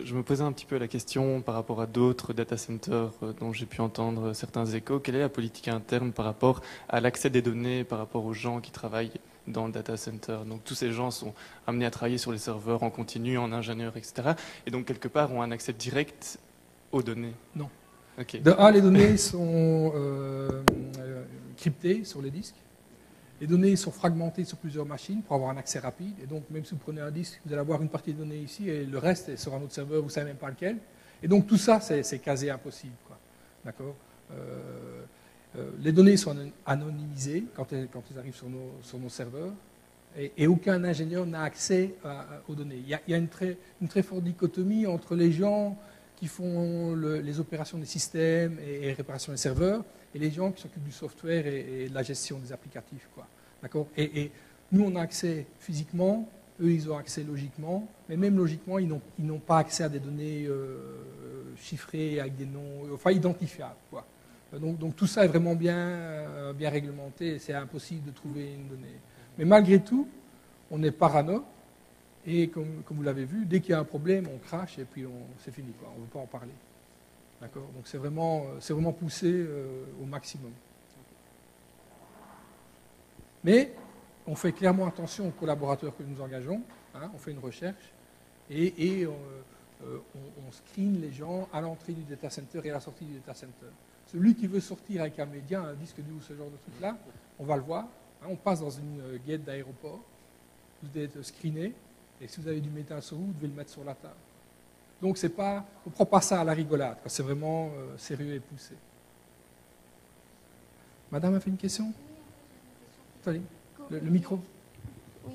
Je me posais un petit peu la question par rapport à d'autres data centers dont j'ai pu entendre certains échos. Quelle est la politique interne par rapport à l'accès des données, par rapport aux gens qui travaillent dans le data center? Donc tous ces gens sont amenés à travailler sur les serveurs en continu, en ingénieur, etc. Et donc quelque part ont un accès direct aux données? Non. Okay. Les données sont cryptées sur les disques. Les données sont fragmentées sur plusieurs machines pour avoir un accès rapide. Et donc, même si vous prenez un disque, vous allez avoir une partie des données ici et le reste est sur un autre serveur, vous ne savez même pas lequel. Et donc, tout ça, c'est quasi impossible, quoi. D'accord? Les données sont anonymisées quand elles arrivent sur nos serveurs et aucun ingénieur n'a accès aux données. Il y a une très forte dichotomie entre les gens qui font les opérations des systèmes et réparation des serveurs, et les gens qui s'occupent du software et de la gestion des applicatifs, quoi. D'accord? Et nous, on a accès physiquement, eux, ils ont accès logiquement, mais même logiquement, ils n'ont pas accès à des données chiffrées, avec des noms, identifiables, quoi. Donc tout ça est vraiment bien réglementé, et c'est impossible de trouver une donnée. Mais malgré tout, on est parano. Et comme vous l'avez vu, dès qu'il y a un problème, on crache et puis c'est fini, quoi. On ne veut pas en parler. D'accord? Donc c'est vraiment poussé au maximum. Mais on fait clairement attention aux collaborateurs que nous engageons. Hein, on fait une recherche et on screen les gens à l'entrée du data center et à la sortie du data center. Celui qui veut sortir avec un média, un disque dur ou ce genre de truc-là, on va le voir. Hein, on passe dans une gate d'aéroport. Vous êtes screené. Et si vous avez du métal sur vous, vous devez le mettre sur la table. Donc, on ne prend pas ça à la rigolade. C'est vraiment sérieux et poussé. Madame a fait une question? Allez, le micro. Oui.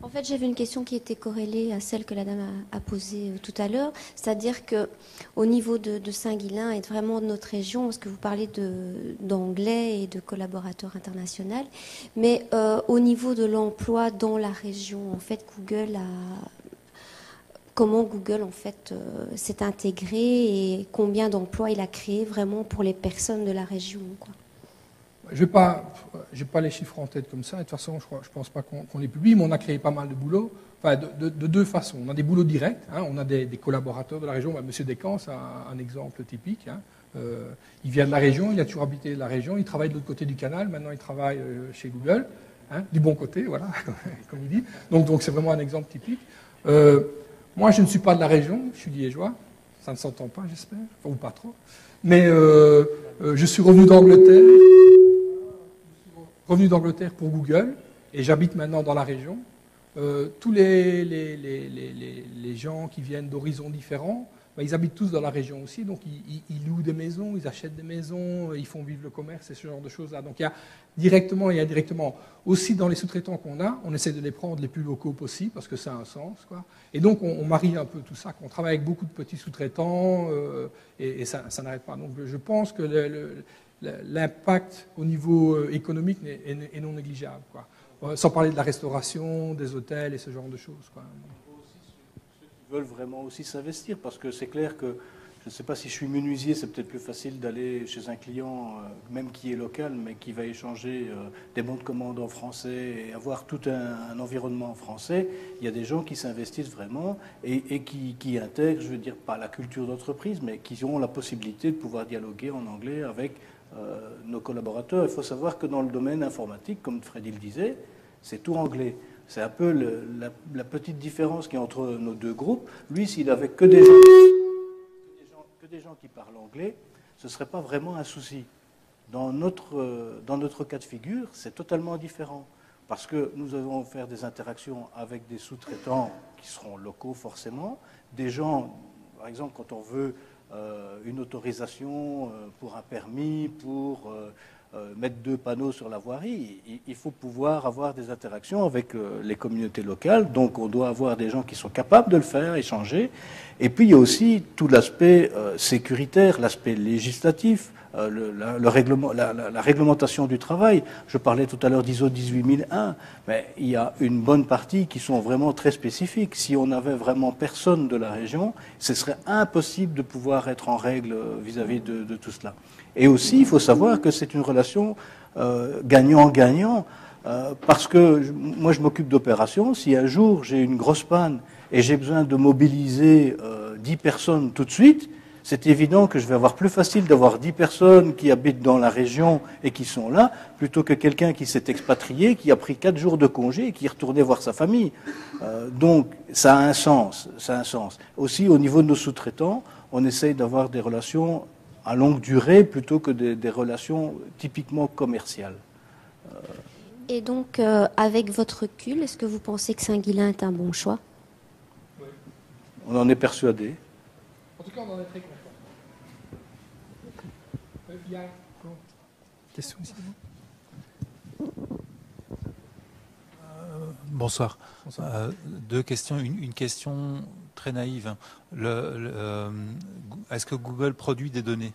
En fait, j'avais une question qui était corrélée à celle que la dame a posée tout à l'heure. C'est-à-dire qu'au niveau de Saint-Guilain et vraiment de notre région, parce que vous parlez d'anglais et de collaborateurs internationaux, mais au niveau de l'emploi dans la région, en fait, comment Google en fait s'est intégré et combien d'emplois il a créé vraiment pour les personnes de la région, quoi. Je n'ai pas les chiffres en tête comme ça, et de toute façon, je ne pense pas qu'on les publie, mais on a créé pas mal de boulots, de deux façons. On a des boulots directs, hein, on a des collaborateurs de la région. Monsieur Descamps, c'est un exemple typique. Hein. Il vient de la région, il a toujours habité la région, il travaille de l'autre côté du canal, maintenant il travaille chez Google, hein, du bon côté, voilà, comme il dit. Donc c'est vraiment un exemple typique. Moi, je ne suis pas de la région, je suis liégeois. Ça ne s'entend pas, j'espère, enfin, ou pas trop. Mais je suis revenu d'Angleterre pour Google, et j'habite maintenant dans la région. Tous les gens qui viennent d'horizons différents, ils habitent tous dans la région aussi, donc ils louent des maisons, ils achètent des maisons, ils font vivre le commerce et ce genre de choses-là. Donc il y a directement et indirectement. Aussi dans les sous-traitants qu'on a, on essaie de les prendre les plus locaux possible, parce que ça a un sens, quoi. Et donc on marie un peu tout ça, qu'on travaille avec beaucoup de petits sous-traitants, et ça n'arrête pas. Donc je pense que l'impact au niveau économique est non négligeable, quoi. Sans parler de la restauration, des hôtels et ce genre de choses, quoi. Veulent vraiment aussi s'investir, parce que c'est clair que, je ne sais pas si je suis menuisier, c'est peut-être plus facile d'aller chez un client, même qui est local, mais qui va échanger des bons de commande en français et avoir tout un environnement français. Il y a des gens qui s'investissent vraiment et qui intègrent, je veux dire, pas la culture d'entreprise, mais qui ont la possibilité de pouvoir dialoguer en anglais avec nos collaborateurs. Il faut savoir que dans le domaine informatique, comme Freddy le disait, c'est tout anglais. C'est un peu la petite différence qu'il y a entre nos deux groupes. Lui, s'il avait que des gens qui parlent anglais, ce ne serait pas vraiment un souci. Dans notre cas de figure, c'est totalement différent. Parce que nous allons faire des interactions avec des sous-traitants qui seront locaux forcément. Des gens, par exemple, quand on veut une autorisation pour un permis, pour mettre 2 panneaux sur la voirie, il faut pouvoir avoir des interactions avec les communautés locales. Donc on doit avoir des gens qui sont capables de le faire, échanger. Et puis il y a aussi tout l'aspect sécuritaire, l'aspect législatif, la réglementation du travail. Je parlais tout à l'heure d'ISO 18001, mais il y a une bonne partie qui sont vraiment très spécifiques. Si on n'avait vraiment personne de la région, ce serait impossible de pouvoir être en règle vis-à-vis de tout cela. Et aussi, il faut savoir que c'est une relation gagnant-gagnant, parce que moi, je m'occupe d'opérations. Si un jour, j'ai une grosse panne et j'ai besoin de mobiliser 10 personnes tout de suite, c'est évident que je vais avoir plus facile d'avoir 10 personnes qui habitent dans la région et qui sont là, plutôt que quelqu'un qui s'est expatrié, qui a pris 4 jours de congé et qui est retourné voir sa famille. Donc, ça a un sens. Ça a un sens. Aussi, au niveau de nos sous-traitants, on essaye d'avoir des relations à longue durée plutôt que des relations typiquement commerciales. Et donc, avec votre recul, est-ce que vous pensez que Saint-Guilain est un bon choix? On en est persuadé. En tout cas, on en est très content. Il y a une question ici. Bonsoir. Deux questions. Une question très naïve. Est-ce que Google produit des données?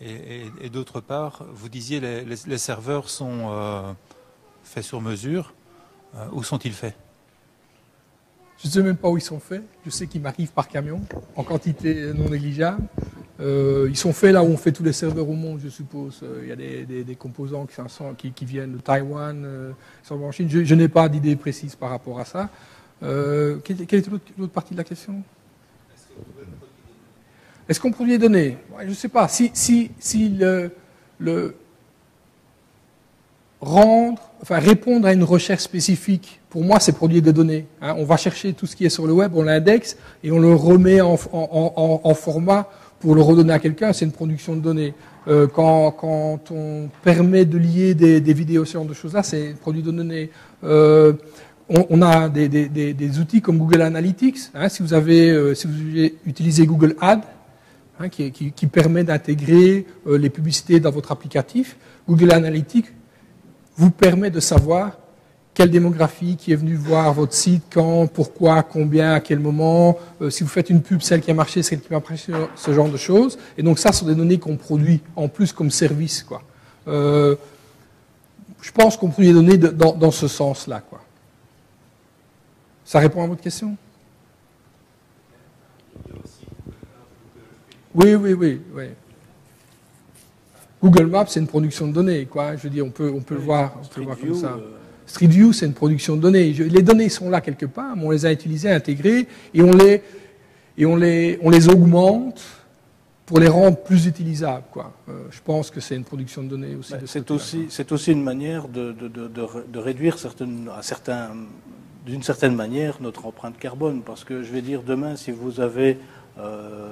Et d'autre part, vous disiez les serveurs sont faits sur mesure. Où sont-ils faits? Je ne sais même pas où ils sont faits. Je sais qu'ils m'arrivent par camion, en quantité non négligeable. Ils sont faits là où on fait tous les serveurs au monde, je suppose. Il y a des composants qui viennent de Taïwan, en Chine. Je n'ai pas d'idée précise par rapport à ça. Quelle était l'autre partie de la question? Est-ce qu'on produit des données? Je ne sais pas. Si répondre à une recherche spécifique, pour moi, c'est produire des données. On va chercher tout ce qui est sur le web, on l'indexe et on le remet en format pour le redonner à quelqu'un. C'est une production de données. Quand on permet de lier des vidéos, ce genre de choses-là, c'est produit de données. On a des outils comme Google Analytics. Si vous utilisez Google Ads, qui permet d'intégrer les publicités dans votre applicatif, Google Analytics vous permet de savoir quelle démographie qui est venue voir votre site, quand, pourquoi, combien, à quel moment, si vous faites une pub, celle qui a marché, celle qui n'a pas marché, ce genre de choses. Et donc ça, ce sont des données qu'on produit en plus comme service, quoi. Je pense qu'on produit des données dans ce sens-là, quoi. Ça répond à votre question? Oui. Google Maps, c'est une production de données, quoi. Je veux dire, on peut le voir comme ça. Street View, c'est une production de données. Les données sont là quelque part, mais on les a utilisées, intégrées, et on les augmente pour les rendre plus utilisables, quoi. Je pense que c'est une production de données aussi. C'est aussi une manière de réduire certains d'une certaine manière notre empreinte carbone. Parce que je vais dire, demain, si vous avez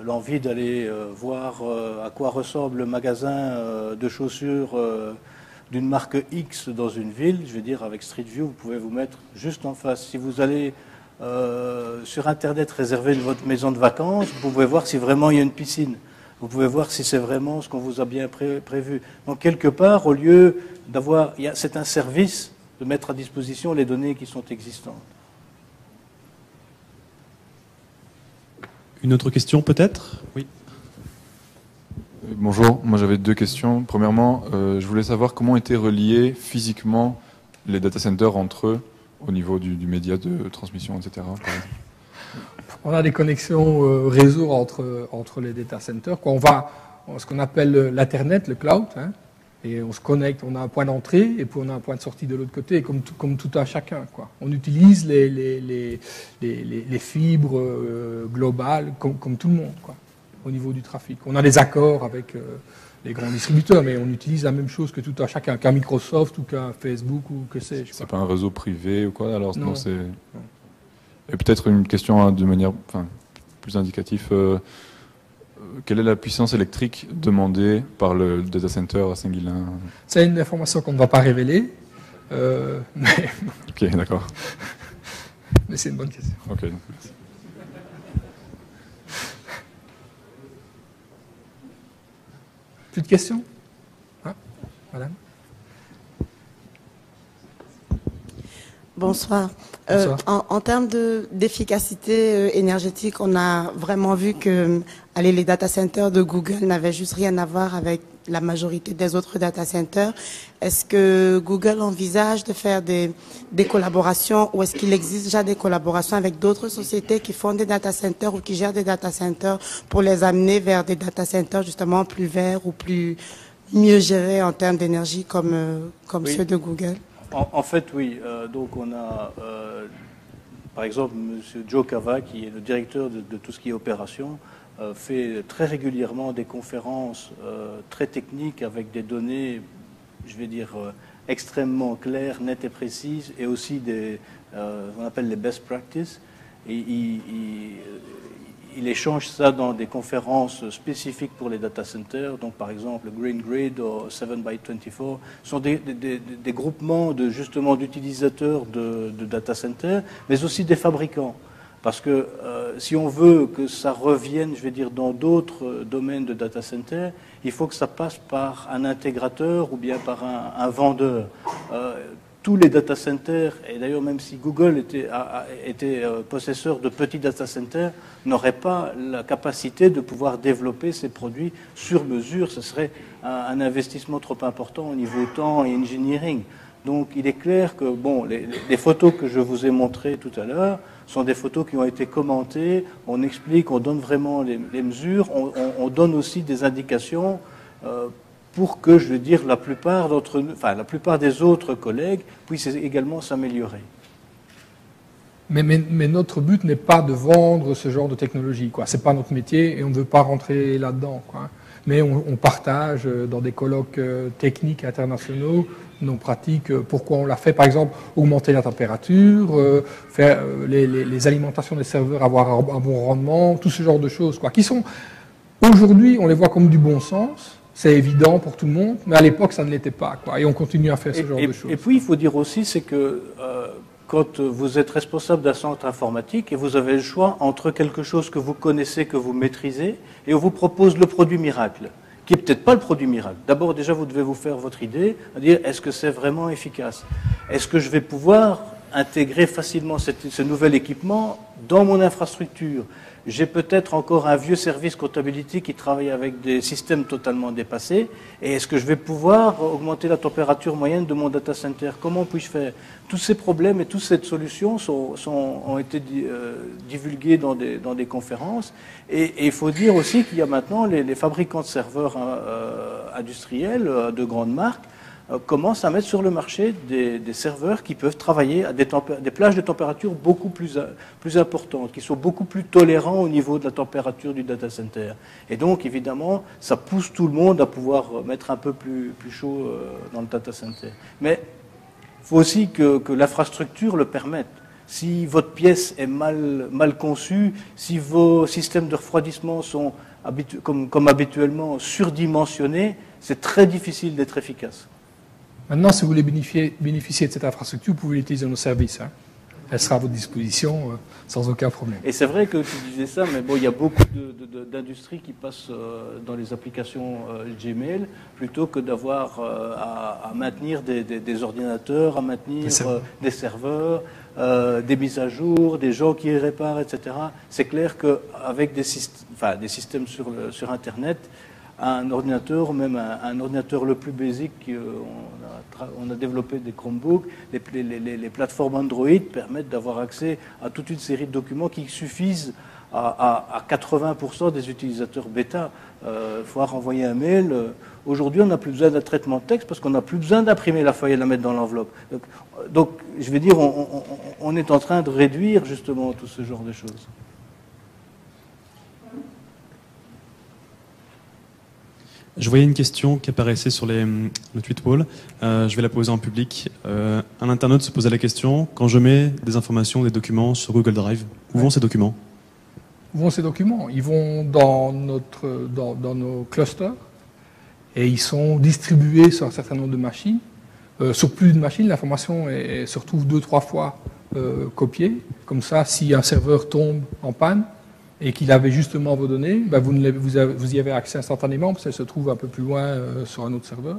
l'envie d'aller voir à quoi ressemble le magasin de chaussures d'une marque X dans une ville, je vais dire, avec Street View, vous pouvez vous mettre juste en face. Si vous allez sur Internet réserver votre maison de vacances, vous pouvez voir si vraiment il y a une piscine. Vous pouvez voir si c'est vraiment ce qu'on vous a bien prévu. Donc, quelque part, au lieu d'avoir... C'est un service de mettre à disposition les données qui sont existantes. Une autre question, peut-être? Oui. Bonjour, moi j'avais deux questions. Premièrement, je voulais savoir comment étaient reliés physiquement les data centers entre eux au niveau du média de transmission, etc. On a des connexions réseau entre les data centers. Quand on va ce qu'on appelle l'Internet, le cloud, hein, et on se connecte, on a un point d'entrée et puis on a un point de sortie de l'autre côté, comme tout un chacun, quoi. On utilise les fibres globales comme tout le monde, quoi, au niveau du trafic. On a des accords avec les grands distributeurs, mais on utilise la même chose que tout un chacun, qu'un Microsoft ou qu'un Facebook ou que sais-je. C'est pas un réseau privé ou quoi, alors non, c'est... Et peut-être une question de manière plus indicative. Quelle est la puissance électrique demandée par le data center à Saint-Guilain? C'est une information qu'on ne va pas révéler. Mais... Ok, d'accord. Mais c'est une bonne question. Ok, merci. Plus de questions? Ah, madame. Bonsoir. Bonsoir. En termes d'efficacité énergétique, on a vraiment vu que les data centers de Google n'avaient juste rien à voir avec la majorité des autres data centers. Est-ce que Google envisage de faire des collaborations ou est-ce qu'il existe déjà des collaborations avec d'autres sociétés qui font des data centers ou qui gèrent des data centers pour les amener vers des data centers justement plus verts ou mieux gérés en termes d'énergie comme Oui. ceux de Google? En fait, oui. Donc, on a, par exemple, M. Joe Cava, qui est le directeur de tout ce qui est opération, fait très régulièrement des conférences très techniques avec des données, je vais dire, extrêmement claires, nettes et précises, et aussi on appelle les best practices. Et il échange ça dans des conférences spécifiques pour les data centers. Donc, par exemple, Green Grid ou 7x24 sont des groupements justement d'utilisateurs de data centers, mais aussi des fabricants. Parce que si on veut que ça revienne, je vais dire, dans d'autres domaines de data center, il faut que ça passe par un intégrateur ou bien par un vendeur. Tous les data centers, et d'ailleurs même si Google était possesseur de petits data centers, n'auraient pas la capacité de pouvoir développer ces produits sur mesure. Ce serait un investissement trop important au niveau temps et engineering. Donc il est clair que les photos que je vous ai montrées tout à l'heure sont des photos qui ont été commentées. On explique, on donne vraiment les mesures, on donne aussi des indications pour que, je veux dire, la plupart des autres collègues puissent également s'améliorer. Mais notre but n'est pas de vendre ce genre de technologie, quoi. C'est pas notre métier et on ne veut pas rentrer là-dedans, quoi. Mais on partage dans des colloques techniques internationaux nos pratiques, pourquoi on l'a fait, par exemple, augmenter la température, faire les alimentations des serveurs, avoir un bon rendement, tout ce genre de choses, quoi, qui sont, aujourd'hui, on les voit comme du bon sens. C'est évident pour tout le monde, mais à l'époque, ça ne l'était pas, quoi. Et on continue à faire ce genre de choses. Et puis, il faut dire aussi, c'est que quand vous êtes responsable d'un centre informatique et vous avez le choix entre quelque chose que vous connaissez, que vous maîtrisez, et on vous propose le produit miracle, qui n'est peut-être pas le produit miracle. D'abord, déjà, vous devez vous faire votre idée, à dire, est-ce que c'est vraiment efficace? Est-ce que je vais pouvoir intégrer facilement ce nouvel équipement dans mon infrastructure? J'ai peut-être encore un vieux service comptabilité qui travaille avec des systèmes totalement dépassés. Et est-ce que je vais pouvoir augmenter la température moyenne de mon data center? Comment puis-je faire? Tous ces problèmes et toutes ces solutions ont été divulgués dans des conférences. Et il faut dire aussi qu'il y a maintenant les fabricants de serveurs industriels de grandes marques commencent à mettre sur le marché des serveurs qui peuvent travailler à des plages de température beaucoup plus importantes, qui sont beaucoup plus tolérants au niveau de la température du data center. Et donc, évidemment, ça pousse tout le monde à pouvoir mettre un peu plus chaud dans le data center. Mais il faut aussi que l'infrastructure le permette. si votre pièce est mal conçue, si vos systèmes de refroidissement sont comme habituellement surdimensionnés, c'est très difficile d'être efficace. Maintenant, si vous voulez bénéficier de cette infrastructure, vous pouvez l'utiliser dans nos services. Elle sera à votre disposition sans aucun problème. Et c'est vrai que tu disais ça, mais bon, il y a beaucoup d'industries qui passent dans les applications Gmail plutôt que d'avoir à maintenir des ordinateurs, à maintenir des serveurs, des mises à jour, des gens qui les réparent, etc. C'est clair qu'avec des systèmes sur Internet, un ordinateur, même un ordinateur le plus basique, on a développé des Chromebooks, les plateformes Android permettent d'avoir accès à toute une série de documents qui suffisent à 80% des utilisateurs bêta. Il faut renvoyer un mail. Aujourd'hui, on n'a plus besoin d'un traitement de texte parce qu'on n'a plus besoin d'imprimer la feuille et de la mettre dans l'enveloppe. Donc, je vais dire, on est en train de réduire justement tout ce genre de choses. Je voyais une question qui apparaissait sur le tweet wall. Je vais la poser en public. Un internaute se posait la question, quand je mets des informations, des documents sur Google Drive, où vont ces documents? Où vont ces documents? Ils vont dans nos clusters et ils sont distribués sur un certain nombre de machines. Sur plus de machines, l'information est se retrouve 2-3 fois copiée. Comme ça, si un serveur tombe en panne, et qu'il avait justement vos données, ben vous y avez accès instantanément, parce qu'elles se trouvent un peu plus loin sur un autre serveur.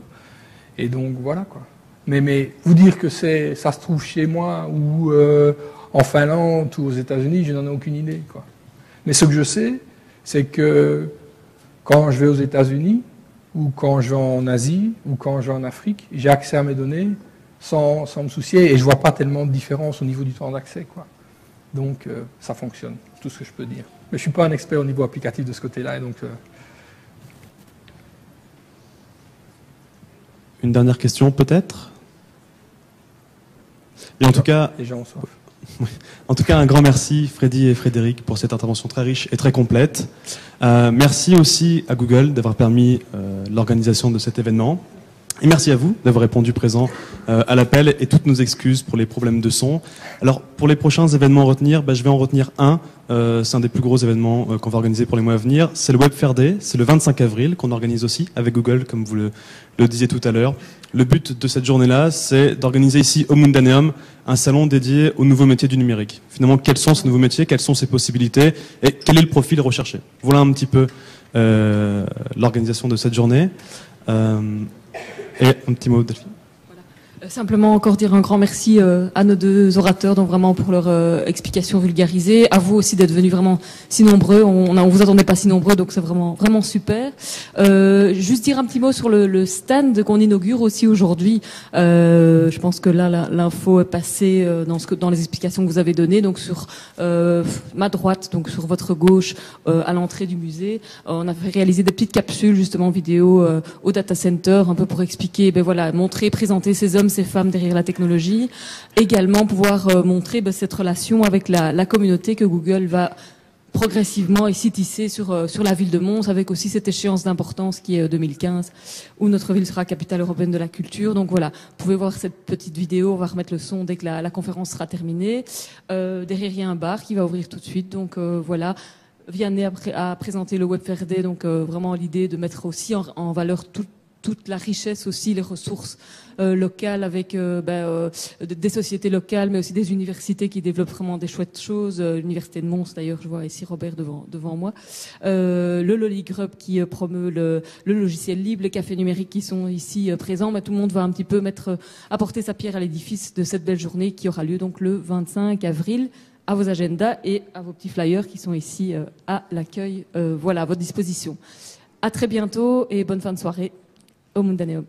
Et donc, voilà, quoi. Mais vous dire que ça se trouve chez moi, ou en Finlande, ou aux États-Unis, je n'en ai aucune idée, quoi. Mais ce que je sais, c'est que quand je vais aux États-Unis, ou quand je vais en Asie, ou quand je vais en Afrique, j'ai accès à mes données sans me soucier, et je vois pas tellement de différence au niveau du temps d'accès, quoi. Donc, ça fonctionne, tout ce que je peux dire. Mais je ne suis pas un expert au niveau applicatif de ce côté-là. Donc, Une dernière question, peut-être? Et en tout cas, les gens ont soif. En tout cas, un grand merci, Freddy et Frédéric, pour cette intervention très riche et très complète. Merci aussi à Google d'avoir permis l'organisation de cet événement. Et merci à vous d'avoir répondu présent à l'appel et toutes nos excuses pour les problèmes de son. Alors, pour les prochains événements à retenir, je vais en retenir un. C'est un des plus gros événements qu'on va organiser pour les mois à venir. C'est le Web Fair Day. C'est le 25 avril qu'on organise aussi avec Google, comme vous le disiez tout à l'heure. Le but de cette journée-là, c'est d'organiser ici au Mundaneum un salon dédié aux nouveaux métiers du numérique. Finalement, quels sont ces nouveaux métiers, quelles sont ces possibilités et quel est le profil recherché. Voilà un petit peu l'organisation de cette journée. Et un petit mot, Delphine. Simplement encore dire un grand merci à nos deux orateurs, donc vraiment pour leur explication vulgarisée. À vous aussi d'être venus vraiment si nombreux. On vous attendait pas si nombreux, donc c'est vraiment super. Juste dire un petit mot sur le stand qu'on inaugure aussi aujourd'hui. Je pense que là l'info est passée dans les explications que vous avez données. Donc sur ma droite, donc sur votre gauche, à l'entrée du musée, on a fait réaliser des petites capsules justement vidéo au data center, un peu pour expliquer, montrer, présenter ces hommes, ces femmes derrière la technologie, également pouvoir montrer cette relation avec la communauté que Google va progressivement ici tisser sur la ville de Mons, avec aussi cette échéance d'importance qui est 2015, où notre ville sera capitale européenne de la culture. Donc voilà, vous pouvez voir cette petite vidéo, on va remettre le son dès que la conférence sera terminée. Derrière, il y a un bar qui va ouvrir tout de suite, donc voilà. Vianney a présenté le Web Fair Day, donc vraiment l'idée de mettre aussi en valeur toute la richesse aussi, les ressources locales avec des sociétés locales, mais aussi des universités qui développent vraiment des chouettes choses. L'université de Mons, d'ailleurs, je vois ici Robert devant moi. Le Lolligrub qui promeut le logiciel libre, les cafés numériques qui sont ici présents. Mais tout le monde va un petit peu apporter sa pierre à l'édifice de cette belle journée qui aura lieu donc le 25 avril. À vos agendas et à vos petits flyers qui sont ici à l'accueil, à votre disposition. À très bientôt et bonne fin de soirée au Mundaneum.